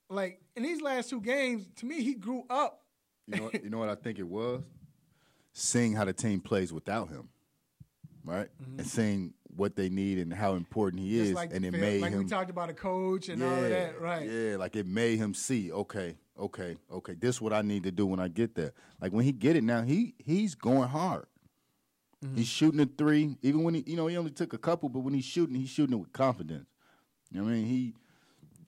Like, in these last 2 games, to me, he grew up. You know what I think it was? Seeing how the team plays without him, right? Mm-hmm. And seeing what they need and how important he is, like and it made like him. We talked about a coach and all of that, right? Yeah, like it made him see, okay, this is what I need to do when I get there. Like when he get it now, he's going hard. Mm-hmm. He's shooting a 3, even when he only took a couple, but when he's shooting it with confidence. You know what I mean?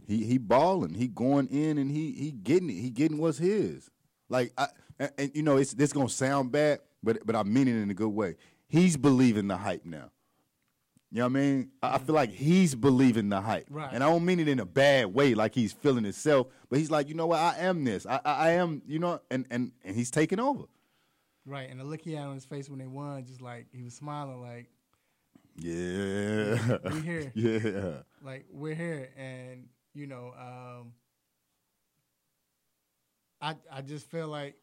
He balling, he going in, and he getting it. He getting what's his. Like this gonna sound bad, but I mean it in a good way. He's believing the hype now. You know what I mean? I feel like he's believing the hype. Right. And I don't mean it in a bad way, like he's feeling himself, but he's like, you know what, I am this. I am, and he's taking over. Right, and the look he had on his face when they won, just like he was smiling like, yeah. We're here. Yeah. Like, we're here. And, I just feel like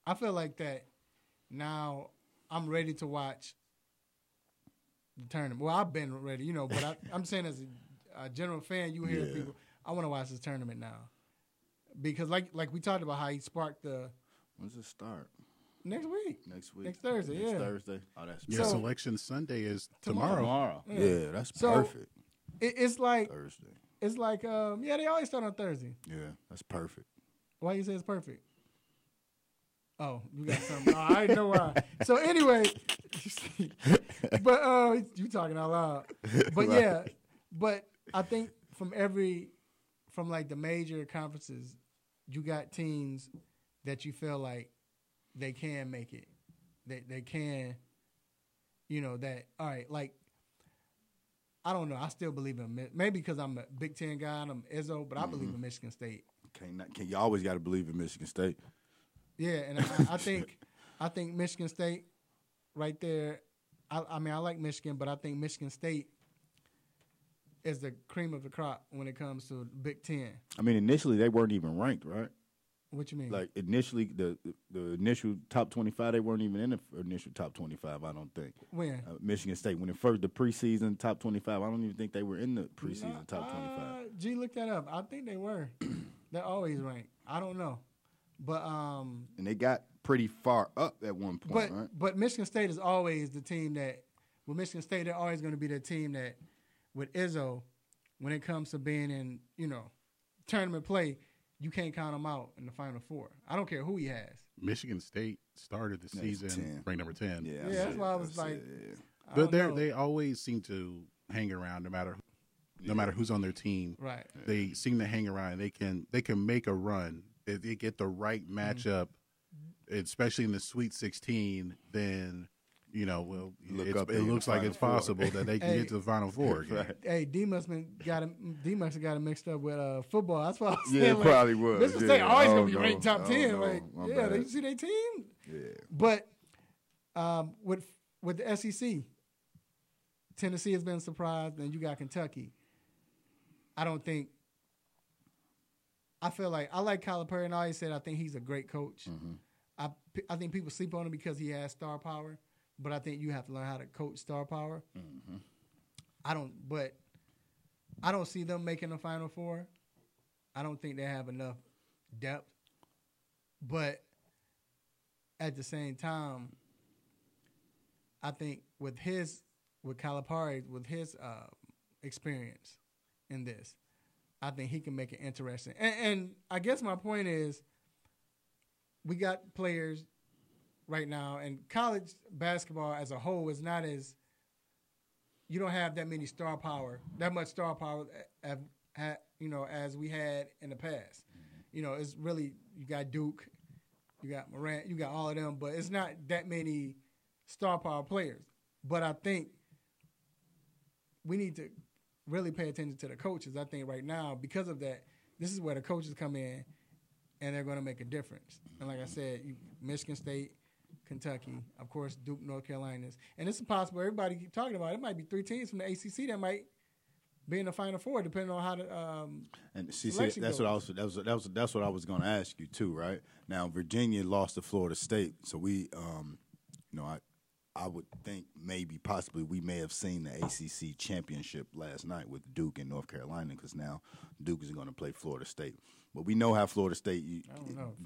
that now I'm ready to watch the tournament. Well, I've been ready, but I'm saying as a general fan, you hear people, I want to watch this tournament now. Because like we talked about how he sparked the. When's it start? Next week. Next Thursday, Next Thursday. Oh, that's perfect. Yeah, Selection Sunday is tomorrow. Tomorrow. Yeah, that's perfect. It's like Thursday. It's like they always start on Thursday. Yeah, that's perfect. Why you say it's perfect? Oh, you got something. Oh, I didn't know why. So anyway, but you talking out loud. But yeah, but I think from like the major conferences, you got teams that you feel like they can make it. They can, that, all right, like, I don't know. I still believe in, maybe because I'm a Big Ten guy and I'm Izzo, but I believe in Michigan State. You always got to believe in Michigan State. Yeah, and I think Michigan State right there, I mean, I like Michigan, but I think Michigan State is the cream of the crop when it comes to Big Ten. I mean, initially they weren't even ranked, right? What you mean? Like initially, the initial top 25, they weren't even in the initial top 25. I don't think. When Michigan State, when the preseason top 25, I don't even think they were in the preseason top 25. G, look that up. I think they were. They're always ranked. I don't know, but and they got pretty far up at one point, right? But Michigan State is always the team that with Michigan State, they're always going to be the team that with Izzo, when it comes to being in tournament play. You can't count them out in the Final Four. I don't care who he has. Michigan State started the season ranked number 10. Yeah, that's why I was like, but they always seem to hang around no matter who's on their team. Right. They seem to hang around. They can make a run. If they get the right matchup, especially in the Sweet 16, then it looks like it's possible that they can get to the Final Four again. Right. Hey, D-Must got it mixed up with football. That's what I was saying. Yeah, it probably was. Mississippi State always going to be ranked top 10. They see their team. Yeah. But with the SEC, Tennessee has been surprised, and you got Kentucky. I feel like I like Calipari, and I always said I think he's a great coach. Mm-hmm. I think people sleep on him because he has star power, but I think you have to learn how to coach star power. Mm-hmm. I don't see them making the Final Four. I don't think they have enough depth. But at the same time, I think with Calipari, with his experience in this, I think he can make it interesting. And I guess my point is, we got players right now, and college basketball as a whole is not as – you don't have that much star power as we had in the past. Mm-hmm. It's really – you got Duke, you got Morant, you got all of them, but it's not that many star power players. But I think we need to really pay attention to the coaches. I think right now, because of that, this is where the coaches come in, and they're going to make a difference. And like I said, Michigan State, Kentucky, of course, Duke, North Carolina. And it's possible, everybody keep talking about it, might be 3 teams from the ACC that might be in the Final Four, depending on how the and see, selection that's goes. That's what I was going to ask you too, right? Now, Virginia lost to Florida State, so we, I would think maybe possibly we may have seen the ACC championship last night with Duke and North Carolina, because now Duke is going to play Florida State. But we know how Florida State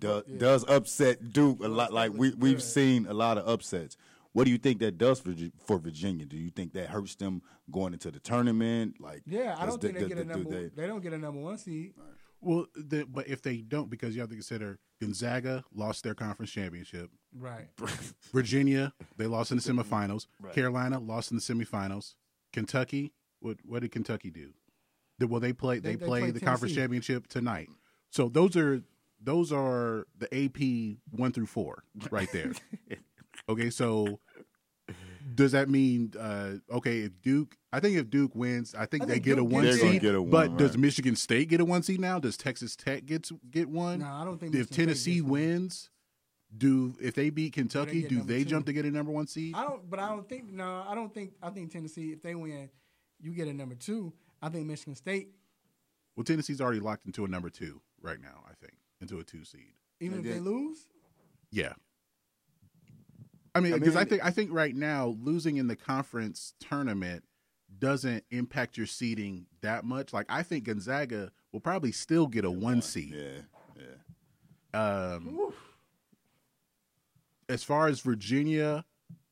does upset Duke a lot. Like we've seen a lot of upsets. What do you think that does for Virginia? Do you think that hurts them going into the tournament? I don't think they get a number. They don't get a number 1 seed. Right. Well, but if they don't, because you have to consider Gonzaga lost their conference championship. Right. Virginia, they lost in the semifinals. Right. Carolina lost in the semifinals. Kentucky, what did Kentucky do? They play the Tennessee. conference championship tonight. So those are the AP 1 through 4 right there. Okay, so does that mean if Duke wins, I think they get a 1 seed. But does Michigan State get a 1 seed now? Does Texas Tech get one? No, I don't think. If Tennessee wins, if they beat Kentucky, do they jump to get a number 1 seed? I think Tennessee, if they win, you get a number 2. I think Michigan State. Well, Tennessee's already locked into a number 2 right now, I think, into a 2 seed. Even if they lose? Yeah. I mean, because I think right now losing in the conference tournament doesn't impact your seeding that much. Like, I think Gonzaga will probably still get a 1 seed. Yeah. As far as Virginia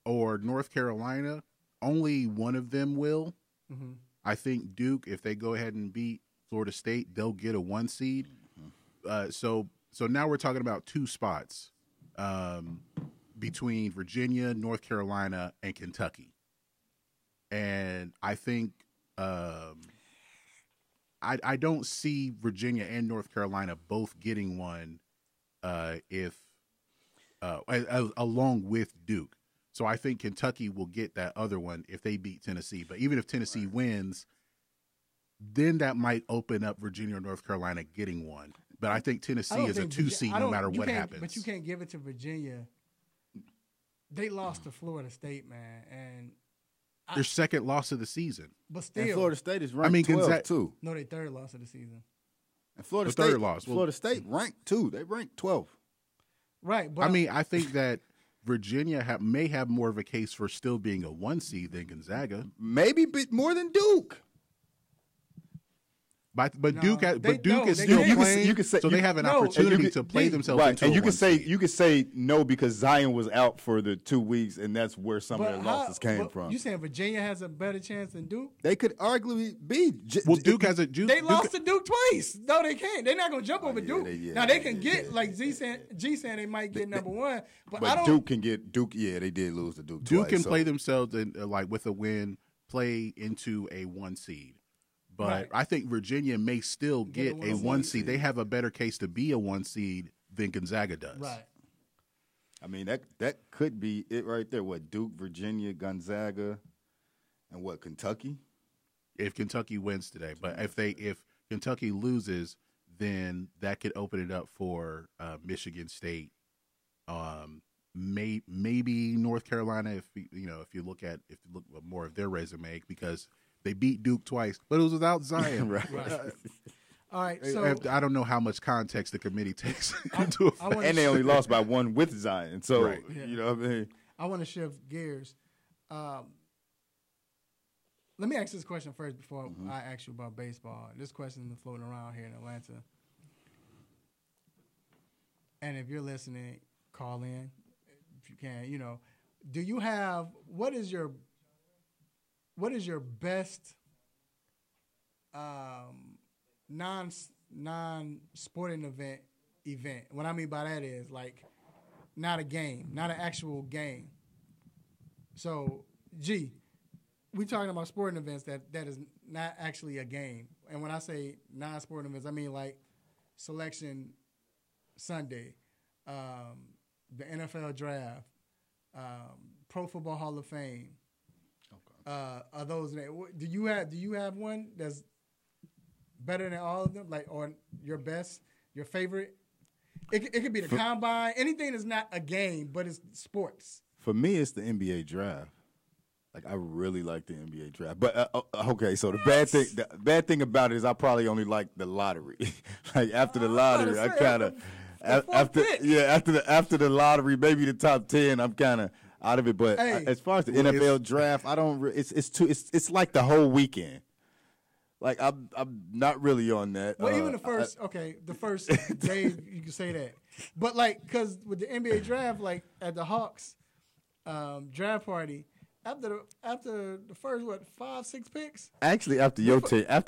or North Carolina, only one of them will. Mm-hmm. I think Duke, if they go ahead and beat Florida State, they'll get a 1 seed. Mm-hmm. So now we're talking about 2 spots between Virginia, North Carolina, and Kentucky. And I think I don't see Virginia and North Carolina both getting one along with Duke. So I think Kentucky will get that other one if they beat Tennessee. But even if Tennessee wins, then that might open up Virginia or North Carolina getting one. But I think Tennessee is a 2 seed no matter what happens. But you can't give it to Virginia. They lost to Florida State, man, and their second loss of the season. But still, and Florida State is ranked 12 too. No, their third loss of the season. And Florida State ranked 2. They ranked 12. Right, but I think that Virginia may have more of a case for still being a 1 seed than Gonzaga. Maybe a bit more than Duke. But Duke is still playing. You can say, so they have an opportunity to play themselves into and a 1 seed. You could say no because Zion was out for the 2 weeks, and that's where some of their losses came from. You saying Virginia has a better chance than Duke? They could arguably be. Duke has a Duke. They lost to Duke twice. No, they can't. They're not going to jump over Duke. Now they can get like G saying they might get number 1, but I don't. Duke can get Duke. Yeah, they did lose to Duke. Duke can play themselves in, with a win, play into a 1 seed. But I think Virginia may still get a 1 seed. They have a better case to be a 1 seed than Gonzaga does. Right. I mean, that could be it right there. What, Duke, Virginia, Gonzaga, and what, Kentucky? If Kentucky wins today. But if Kentucky loses, then that could open it up for Michigan State, maybe North Carolina if you look more of their resume, because they beat Duke twice, but it was without Zion. Right. All right, so I don't know how much context the committee takes into effect. And they only lost by one with Zion, so right. you know what I mean. I want to shift gears. Let me ask this question first before I ask you about baseball. This question has been floating around here in Atlanta. And if you're listening, call in if you can. Do you have what is your best non-sporting event? What I mean by that is like not a game, not an actual game. So, we talking about sporting events that is not actually a game. And when I say non-sporting events, I mean like Selection Sunday, the NFL Draft, Pro Football Hall of Fame. Are those? Do you have one that's better than all of them? Like, or your best, your favorite? It could be the combine. Anything that's not a game, but it's sports. For me, it's the NBA draft. Like, I really like the NBA draft. But okay, so the bad thing about it is I probably only like the lottery. Like after the lottery, I kind of after the lottery, maybe the top 10, I'm kind of out of it. But as far as the NFL draft, I don't. It's like the whole weekend. Like I'm not really on that. Well, even the first day you can say that. But like, because with the NBA draft, like at the Hawks draft party, after the first 5-6 picks. Actually, after your team. Yeah,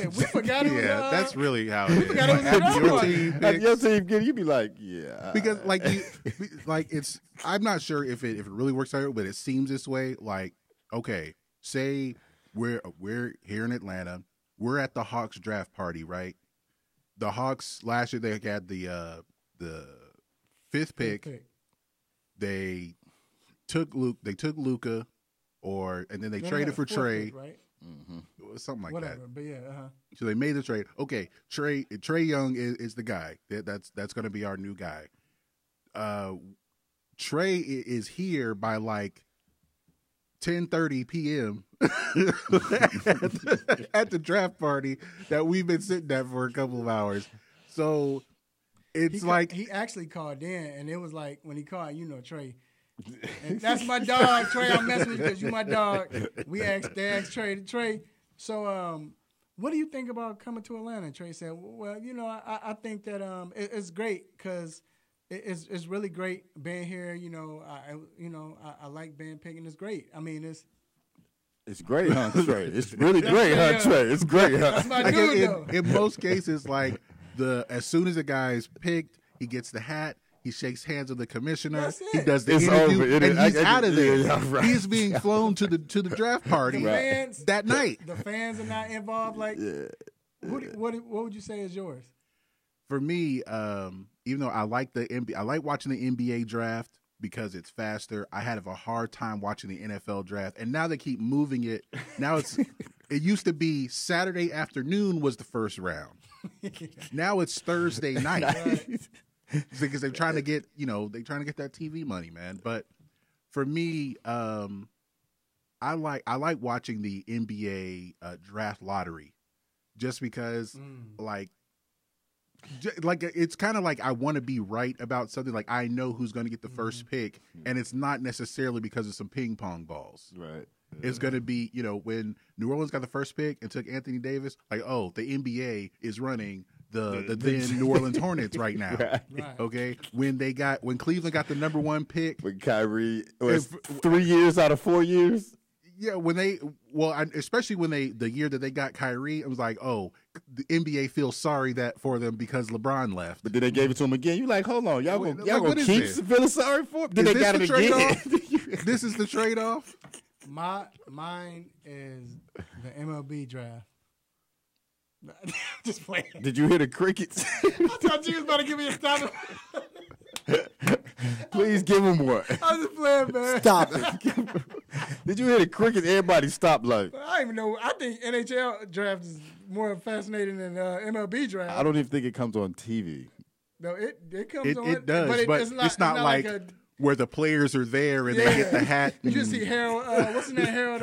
we forgot it was. Yeah, that's really how it is. We forgot it was after your team. After your team get, you be like, yeah. Because it's. I'm not sure if it really works out, but it seems this way. Like, okay, say we're here in Atlanta. We're at the Hawks draft party, right? The Hawks last year they had the 5th pick. They took Luka, and then they traded for Trey, pick, right? Something like Whatever, that. But yeah, So they made the trade. Okay, Trey Young is the guy. That's going to be our new guy. Trey is here by like 10:30 p.m. at the draft party that we've been sitting at for a couple of hours. So it's he actually called in, and it was like when he called, Trey. And that's my dog, Trey. I'm messing with you because you my dog. They asked Trey. So, what do you think about coming to Atlanta? Trey said, well, I think that it's great because it's really great being here. I like being picking. It's great. I mean, it's great, huh, Trey? It's really great, huh, Trey? It's great, huh? That's my dude, though. In most cases, like as soon as the guy is picked, he gets the hat. He shakes hands with the commissioner. He does the interview, and he's out of there. Yeah, right. He's being flown to the draft party that night. The fans are not involved. Like, what would you say is yours? For me, even though I like I like watching the NBA draft because it's faster. I had a hard time watching the NFL draft, and now they keep moving it. Now it used to be Saturday afternoon was the first round. Now it's Thursday night. Because they're trying to get, that TV money, man. But for me, I like watching the NBA draft lottery, just because, it's kind of like I want to be right about something. Like I know who's going to get the first pick, and it's not necessarily because of some ping pong balls. Right. It's going to be, when New Orleans got the first pick and took Anthony Davis, like, oh, the NBA is running the then New Orleans Hornets right now. Right. Okay. When Cleveland got the number 1 pick with Kyrie, it was 3 years out of 4 years. Yeah, especially when the year that they got Kyrie, it was like, oh, the NBA feels sorry for them because LeBron left. But then they gave it to him again. You like, hold on, y'all gonna keep feeling sorry for him? Then they got it again. This is the trade off. Mine is the MLB draft. Just playing. Did you hear the crickets? I thought you was about to give me a stop. Just give him one. I'm just playing, man. Stop it. Did you hear the crickets? Everybody stopped like. I don't even know. I think NHL draft is more fascinating than MLB draft. I don't even think it comes on TV. No, it comes on. It does, but it's not like where the players are there and they get the hat. You just see Harold. What's his name? Harold.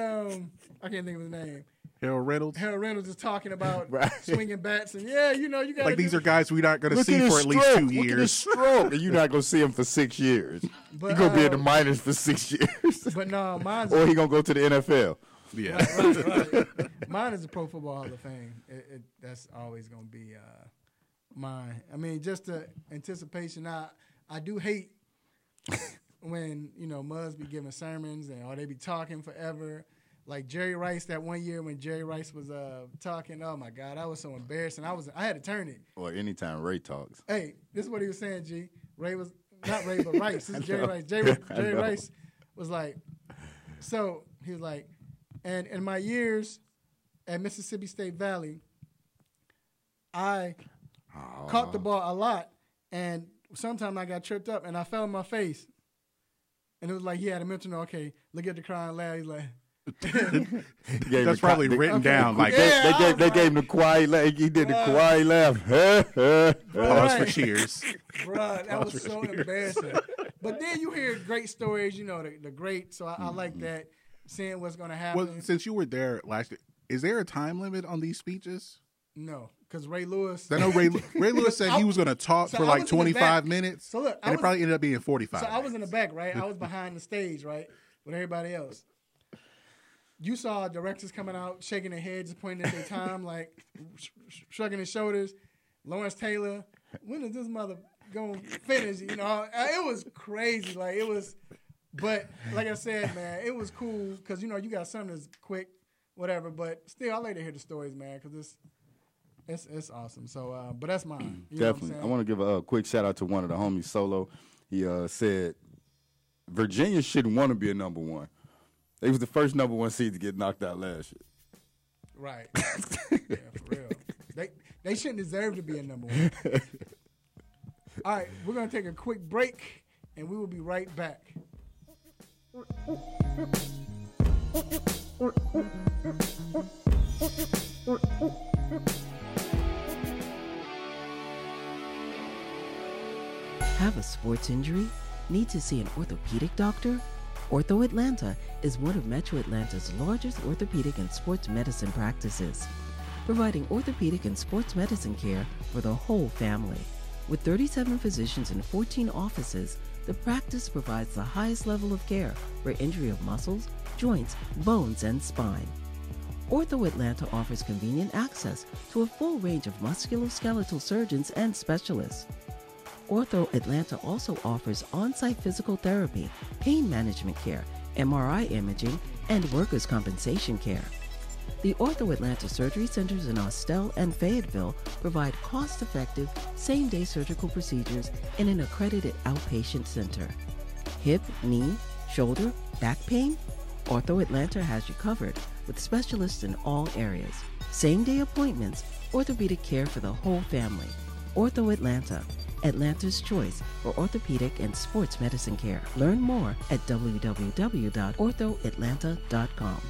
I can't think of his name. Harold Reynolds. Harold Reynolds is talking about swinging bats, and you got like these are guys we're not going to see for at least 2 years. Look at his stroke, and you're not going to see him for 6 years. You're going to be in the minors for 6 years. But no, mine's or he going to go to the NFL. Yeah, right. Mine is the Pro Football Hall of Fame. That's always going to be mine. I mean, just the anticipation. I do hate when Muzz be giving sermons or they be talking forever. Like Jerry Rice, that one year when Jerry Rice was talking, oh my God, that was so embarrassing. I had to turn it. Or anytime Ray talks. Hey, this is what he was saying, G. Ray was not Ray, but Rice. This is Jerry Rice. Jerry Rice was like, so he was like, and in my years at Mississippi State Valley, I caught the ball a lot, and sometimes I got tripped up and I fell on my face, and it was like he had a mental note. Okay, look at the crying lad. He's like. That's probably written down. Like they gave him the quiet laugh. He did the quiet laugh. Pause for cheers. Bruh, that was so embarrassing. But then you hear great stories, the great. So I like that, seeing what's going to happen. Well, since you were there last year, is there a time limit on these speeches? No, because Ray Lewis. I know Ray Lewis said he was going to talk for like 25 minutes, so look, and it probably ended up being 45. So I was in the back, right? I was behind the stage, right, with everybody else. You saw directors coming out, shaking their heads, pointing at their time, like shrugging his shoulders. Lawrence Taylor, when is this mother going to finish? It was crazy. Like it was, but like I said, man, it was cool because you got something that's quick, whatever. But still, I like to hear the stories, man, because it's awesome. So, but that's mine. Definitely, I want to give a quick shout out to one of the homies, Solo. He said Virginia shouldn't want to be a number one. They was the first number one seed to get knocked out last year. Right. Yeah, for real. They shouldn't deserve to be a number one. All right, we're going to take a quick break, and we will be right back. Have a sports injury? Need to see an orthopedic doctor? Ortho Atlanta is one of Metro Atlanta's largest orthopedic and sports medicine practices, providing orthopedic and sports medicine care for the whole family. With 37 physicians and 14 offices, the practice provides the highest level of care for injury of muscles, joints, bones, and spine. Ortho Atlanta offers convenient access to a full range of musculoskeletal surgeons and specialists. Ortho Atlanta also offers on-site physical therapy, pain management care, MRI imaging, and workers' compensation care. The Ortho Atlanta surgery centers in Austell and Fayetteville provide cost-effective, same-day surgical procedures in an accredited outpatient center. Hip, knee, shoulder, back pain? Ortho Atlanta has you covered with specialists in all areas. Same-day appointments, orthopedic care for the whole family. Ortho Atlanta, Atlanta's choice for orthopedic and sports medicine care. Learn more at www.orthoatlanta.com.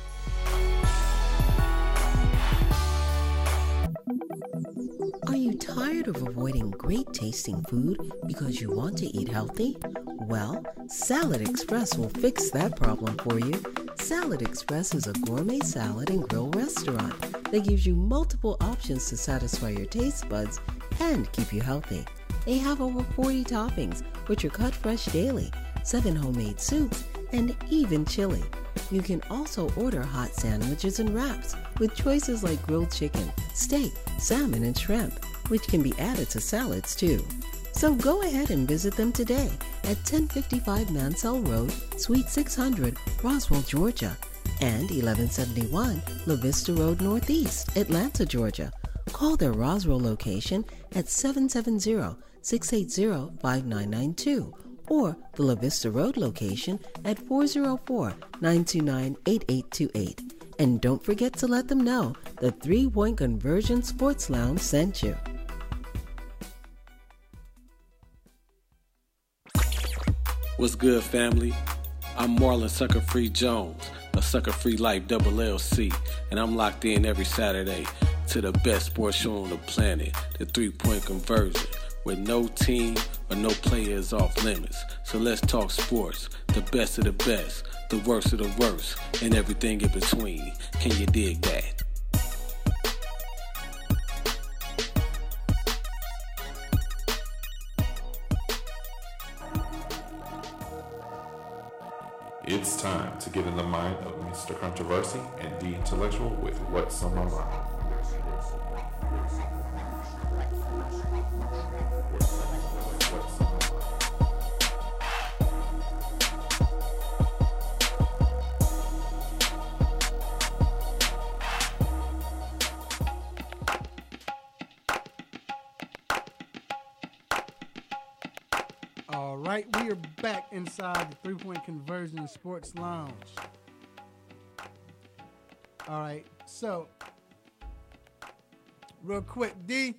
Are you tired of avoiding great tasting food because you want to eat healthy? Well, Salad Express will fix that problem for you. Salad Express is a gourmet salad and grill restaurant that gives you multiple options to satisfy your taste buds and keep you healthy. They have over 40 toppings, which are cut fresh daily, 7 homemade soups, and even chili. You can also order hot sandwiches and wraps with choices like grilled chicken, steak, salmon, and shrimp, which can be added to salads too. So go ahead and visit them today at 1055 Mansell Road, Suite 600, Roswell, Georgia, and 1171 La Vista Road Northeast, Atlanta, Georgia. Call their Roswell location at 770-680-5992 or the La Vista Road location at 404-929-8828. And don't forget to let them know the 3 Point Conversion Sports Lounge sent you. What's good, family? I'm Marlon Sucker Free Jones, a Sucker Free Life double LC, and I'm locked in every Saturday to the best sports show on the planet, the 3-Point Conversion, where no team or no player is off limits. So let's talk sports, the best of the best, the worst of the worst, and everything in between. Can you dig that? It's time to get in the mind of Mr. Controversy and the Intellectual with What's on My Mind. All right, we are back inside the 3-Point Conversion Sports Lounge. All right, so real quick, D,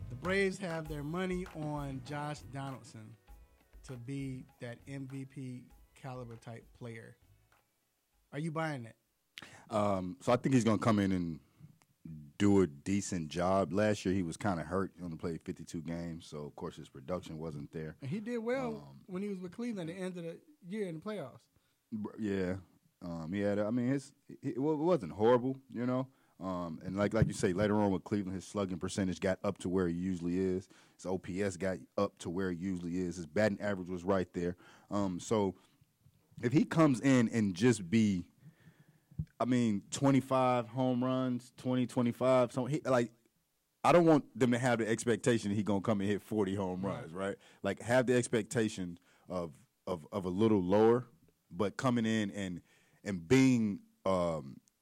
the Braves have their money on Josh Donaldson to be that MVP caliber type player. Are you buying that? So I think he's going to come in and do a decent job. Last year he was kind of hurt. He only played 52 games, so of course his production wasn't there. And he did well when he was with Cleveland at the end of the year in the playoffs. Yeah, he had. I mean, it wasn't horrible, you know. And like you say, later on with Cleveland, his slugging percentage got up to where he usually is. His OPS got up to where he usually is. His batting average was right there. So if he comes in and just be, 25 home runs, 25. So I don't want them to have the expectation that he's going to come and hit 40 home runs, right? Like, have the expectation of a little lower, but coming in and being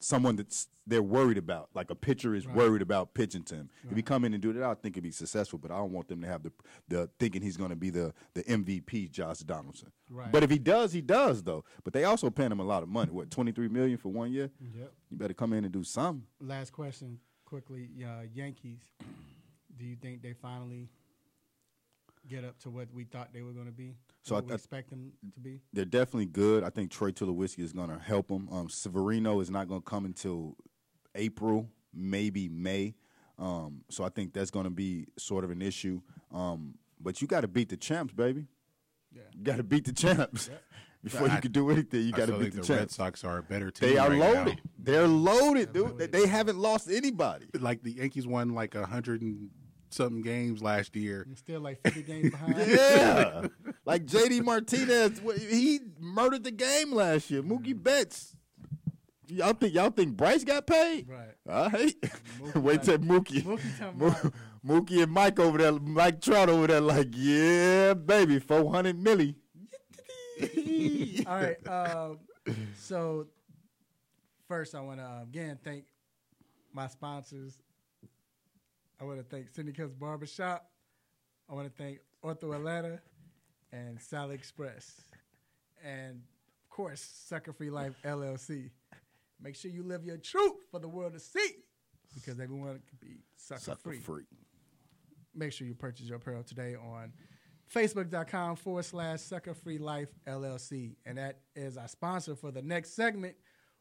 someone they're worried about, like a pitcher is worried about pitching to him. If he come in and do that, I think he'd be successful, but I don't want them to have the thinking he's going to be the MVP Josh Donaldson. Right. But if he does, though. But they also paying him a lot of money. What, $23 million for 1 year? Yep. You better come in and do something. Last question, quickly. Yankees, do you think they finally get up to what we thought they were going to be? So what we expect them to be? They're definitely good. I think Troy Tulowitzki is going to help them. Severino is not going to come until April, maybe May. So I think that's going to be sort of an issue. But you got to beat the champs, baby. Yeah. You got to beat the champs. Yeah. Before you can do anything, you got to beat the champs. The Red Sox are a better team. They are right loaded. Now. They're loaded, dude. They haven't lost anybody. Like the Yankees won like 100 and something games last year. And still like 50 games behind. Yeah. Like JD Martinez, he murdered the game last year. Mookie Betts. Y'all think Bryce got paid? Right. All right. Wait till Mookie and Mike Trout over there like, yeah, baby, $400 million. All right. So first I want to again thank my sponsors. I want to thank Cindy Cuts Barbershop. I want to thank Ortho Atlanta and Sally Express. And, of course, Sucker Free Life LLC. Make sure you live your truth for the world to see, because everyone can be sucker free. Make sure you purchase your apparel today on Facebook.com/Sucker Free Life LLC. And that is our sponsor for the next segment,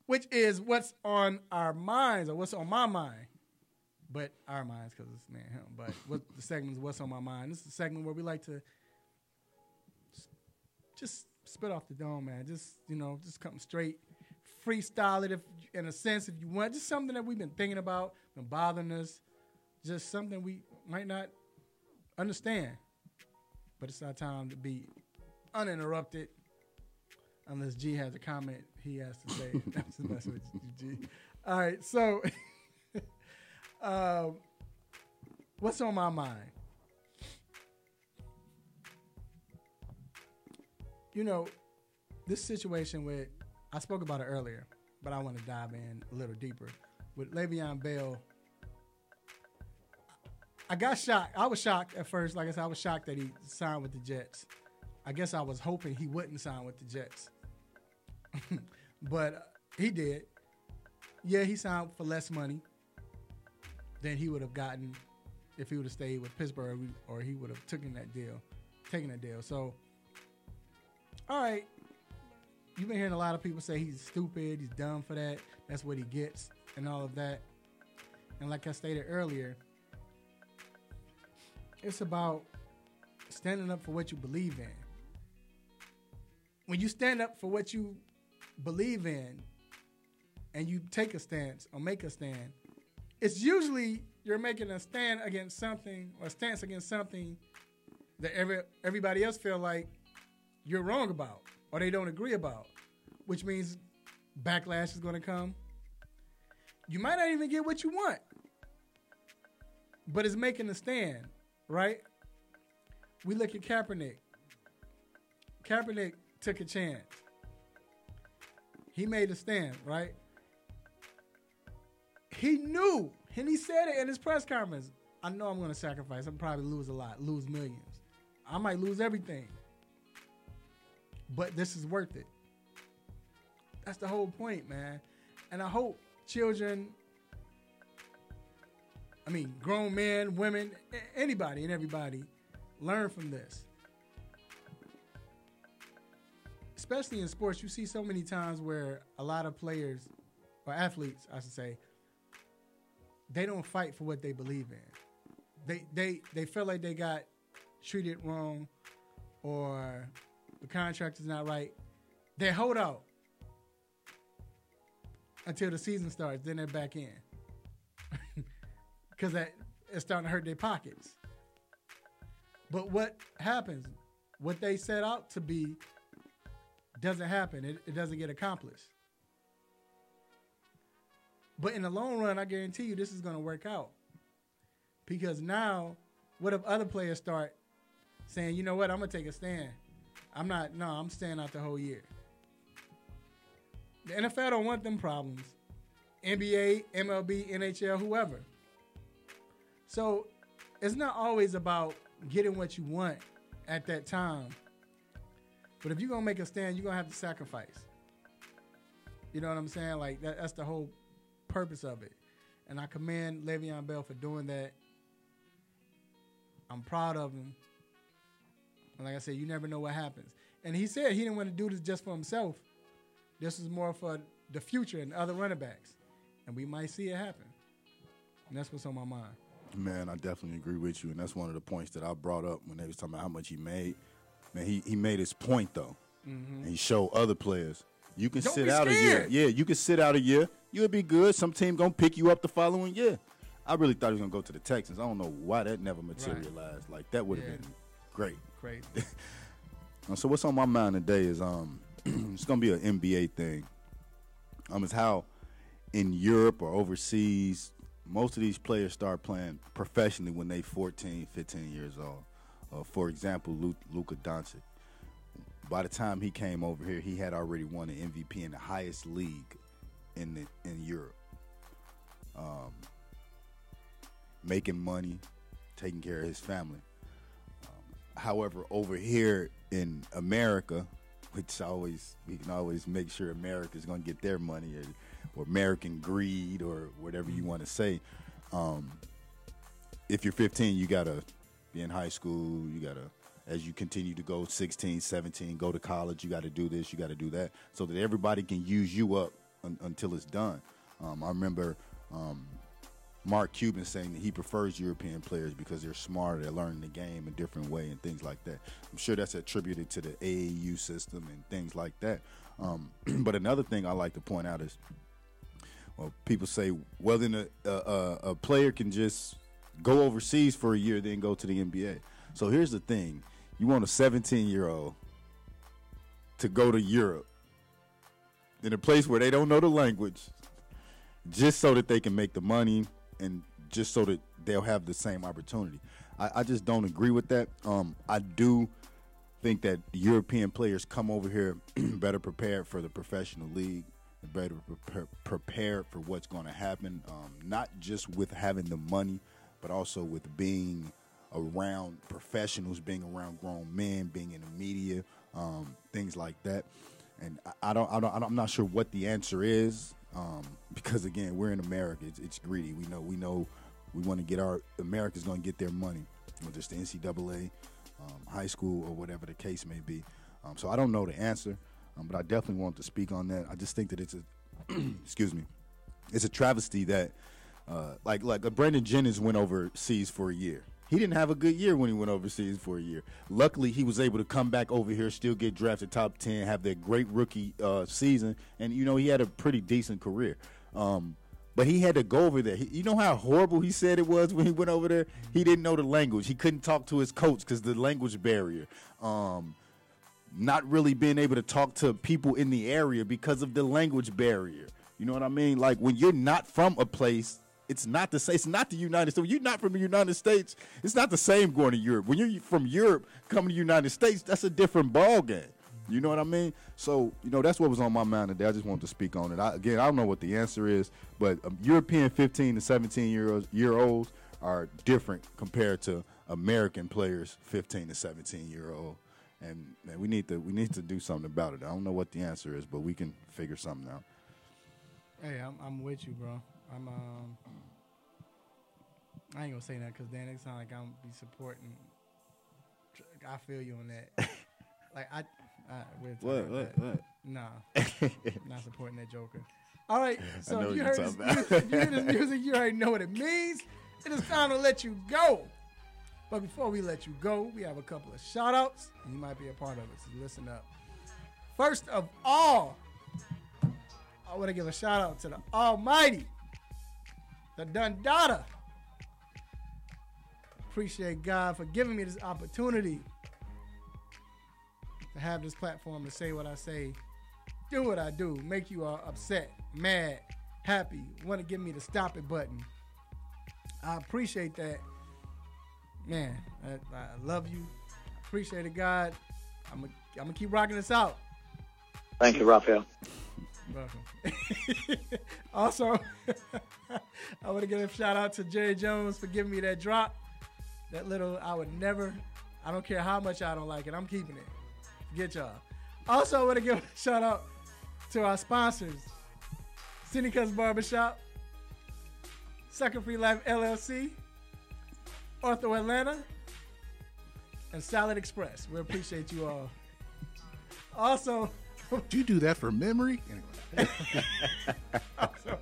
which is What's on Our Minds, or What's on My Mind. But our minds, because it's me and him. But the segment is What's on My Mind. This is a segment where we like to just spit off the dome, man. Just come straight, freestyle it, if in a sense, if you want. Just something that we've been thinking about, been bothering us. Just something we might not understand. But it's our time to be uninterrupted, unless G has a comment he has to say. That's the message, G. All right, so what's on my mind? This situation with, I spoke about it earlier, but I want to dive in a little deeper. With Le'Veon Bell, I got shocked. I was shocked at first. Like I said, I was shocked that he signed with the Jets. I guess I was hoping he wouldn't sign with the Jets. But he did. Yeah, he signed for less money than he would have gotten if he would have stayed with Pittsburgh, or he would have taken that deal. So all right, you've been hearing a lot of people say he's stupid, he's dumb for that, that's what he gets, and all of that. And like I stated earlier, it's about standing up for what you believe in. When you stand up for what you believe in and you take a stance or make a stand, it's usually you're making a stand against something or a stance against something that everybody else feel like you're wrong about or they don't agree about, which means backlash is going to come. You might not even get what you want, but it's making a stand, right? We look at Kaepernick. Kaepernick took a chance. He made a stand, right? He knew, and he said it in his press conference, I know I'm going to sacrifice. I'm probably lose a lot, lose millions. I might lose everything. But this is worth it. That's the whole point, man. And I hope children, grown men, women, anybody and everybody learn from this. Especially in sports, you see so many times where a lot of players, or athletes, I should say, they don't fight for what they believe in. They feel like they got treated wrong or the contract is not right. They hold out until the season starts, then they're back in. Because it's starting to hurt their pockets. But what happens? What they set out to be doesn't happen. It doesn't get accomplished. But in the long run, I guarantee you this is going to work out. Because now, what if other players start saying, you know what, I'm going to take a stand. I'm staying out the whole year. The NFL don't want them problems. NBA, MLB, NHL, whoever. So it's not always about getting what you want at that time. But if you're going to make a stand, you're going to have to sacrifice. You know what I'm saying? Like, that's the whole purpose of it. And I commend Le'Veon Bell for doing that. I'm proud of him. And like I said, you never know what happens. And he said he didn't want to do this just for himself. This is more for the future and other running backs. And we might see it happen. And that's what's on my mind. Man, I definitely agree with you. And that's one of the points that I brought up when they was talking about how much he made. Man, he made his point, though. Mm-hmm. And he showed other players, you can sit out a year. Yeah, you can sit out a year. You'll be good. Some team going to pick you up the following year. I really thought he was going to go to the Texans. I don't know why that never materialized. Right. Like, that would have been great. Crazy. So what's on my mind today is it's going to be an NBA thing. It's how in Europe or overseas, most of these players start playing professionally when they 14, 15 years old. For example, Luka Doncic. By the time he came over here, he had already won an MVP in the highest league in Europe. Making money, taking care of his family. However, over here in America, which we can always make sure America's going to get their money or American greed or whatever you want to say. If you're 15, you got to be in high school. You got to, as you continue to go 16, 17, go to college, you got to do this, you got to do that, so that everybody can use you up until it's done. I remember Mark Cuban saying that he prefers European players because they're smarter, they're learning the game a different way and things like that. I'm sure that's attributed to the AAU system and things like that. But another thing I like to point out is, well, people say, well, then a player can just go overseas for a year, then go to the NBA. So here's the thing. You want a 17-year-old to go to Europe in a place where they don't know the language just so that they can make the money and just so that they'll have the same opportunity. I just don't agree with that. I do think that European players come over here better prepared for the professional league, better prepared for what's going to happen, not just with having the money, but also with being around professionals, being around grown men, being in the media, things like that. And I'm not sure what the answer is, because again, we're in America. It's greedy. We know we want to get America's going to get their money, whether it's the NCAA, high school, or whatever the case may be. So I don't know the answer, but I definitely want to speak on that. I just think that it's a excuse me, it's a travesty that like Brandon Jennings went overseas for a year. He didn't have a good year when he went overseas for a year. Luckily, he was able to come back over here, still get drafted top 10, have that great rookie season, and he had a pretty decent career. But he had to go over there. You know how horrible he said it was when he went over there? He didn't know the language. He couldn't talk to his coach because the language barrier. Not really being able to talk to people in the area because of the language barrier. You know what I mean? Like, when you're not from a place, it's not the same. It's not the United States. When you're not from the United States, it's not the same going to Europe. When you're from Europe coming to the United States, that's a different ball game. You know what I mean? So, that's what was on my mind today. I just wanted to speak on it. I don't know what the answer is, but European 15 to 17-year-olds are different compared to American players 15 to 17-year-old. And we need to do something about it. I don't know what the answer is, but we can figure something out. Hey, I'm with you, bro. I ain't gonna say that because then it sounds like I'm be supporting. I feel you on that. Like what? Nah, not supporting that Joker. All right, so if you heard this music, you already know what it means. It is time to let you go. But before we let you go, we have a couple of shout-outs, and you might be a part of it, so listen up. First of all, I want to give a shout-out to the Almighty, the Dundada. Appreciate God for giving me this opportunity to have this platform to say what I say, do what I do, make you all upset, mad, happy, want to give me the stop it button. I appreciate that. Man, I love you. Appreciate it, God. I'm gonna keep rocking this out. Thank you, Raphael. Welcome. Also, I want to give a shout out to Jerry Jones for giving me that drop. That little, I don't care how much I don't like it, I'm keeping it. Forget y'all. Also, I want to give a shout out to our sponsors, Cindy Cuts Barbershop, Sucker Free Life LLC, Ortho Atlanta, and Salad Express. We appreciate you all. Also, do you do that for memory? Anyway. Also,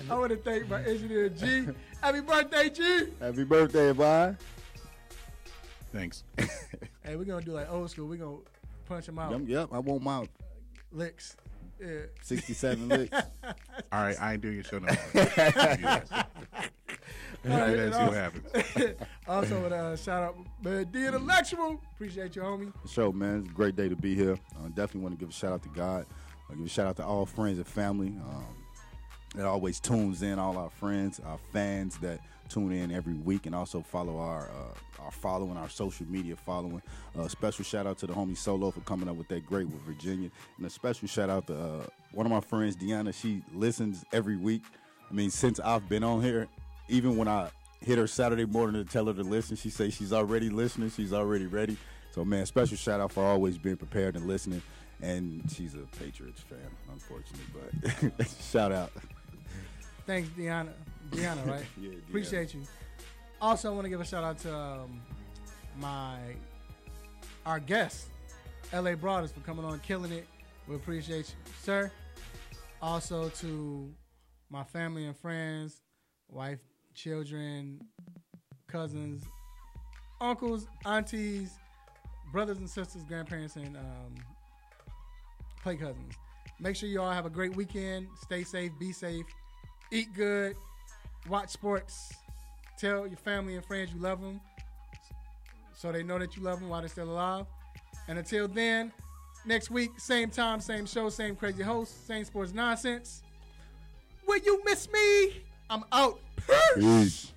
I want to thank my engineer, G. Happy birthday, G. Happy birthday, bye. Thanks. Hey, we're going to do like old school. We're going to punch him out. Yep, I want my licks. Yeah. 67 licks. All right, I ain't doing your show no more. Let's see what happens. Also, with a shout out, man, D Intellectual. Appreciate you, homie. Show, man. It's a great day to be here. Definitely want to give a shout out to God. Give a shout out to all friends and family that always tunes in, all our friends, our fans that tune in every week and also follow our following, our social media following. Special shout out to the homie Solo for coming up with that great with Virginia. And a special shout out to one of my friends, Deanna. She listens every week. I mean, since I've been on here, even when I hit her Saturday morning to tell her to listen, she says she's already listening. She's already ready. So, man, special shout out for always being prepared and listening. And she's a Patriots fan, unfortunately, but shout out. Thanks, Deanna. Deanna, right? Yeah, Deanna. Appreciate you. Also, I want to give a shout out to our guest, LA Broaders, for coming on, killing it. We appreciate you, sir. Also to my family and friends, wife, children, cousins, uncles, aunties, brothers and sisters, grandparents, and play cousins. Make sure you all have a great weekend. Stay safe, be safe, eat good, watch sports. Tell your family and friends you love them so they know that you love them while they're still alive. And until then, next week, same time, same show, same crazy host, same sports nonsense. Will you miss me? I'm out. Peace.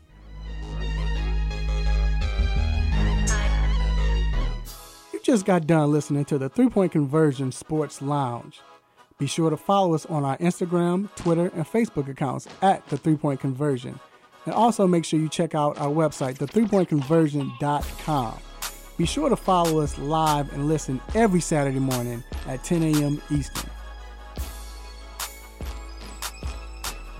You just got done listening to the 3 Point Conversion Sports Lounge. Be sure to follow us on our Instagram, Twitter, and Facebook accounts at the 3 Point Conversion. And also make sure you check out our website, the3pointconversion.com. Be sure to follow us live and listen every Saturday morning at 10 a.m. Eastern.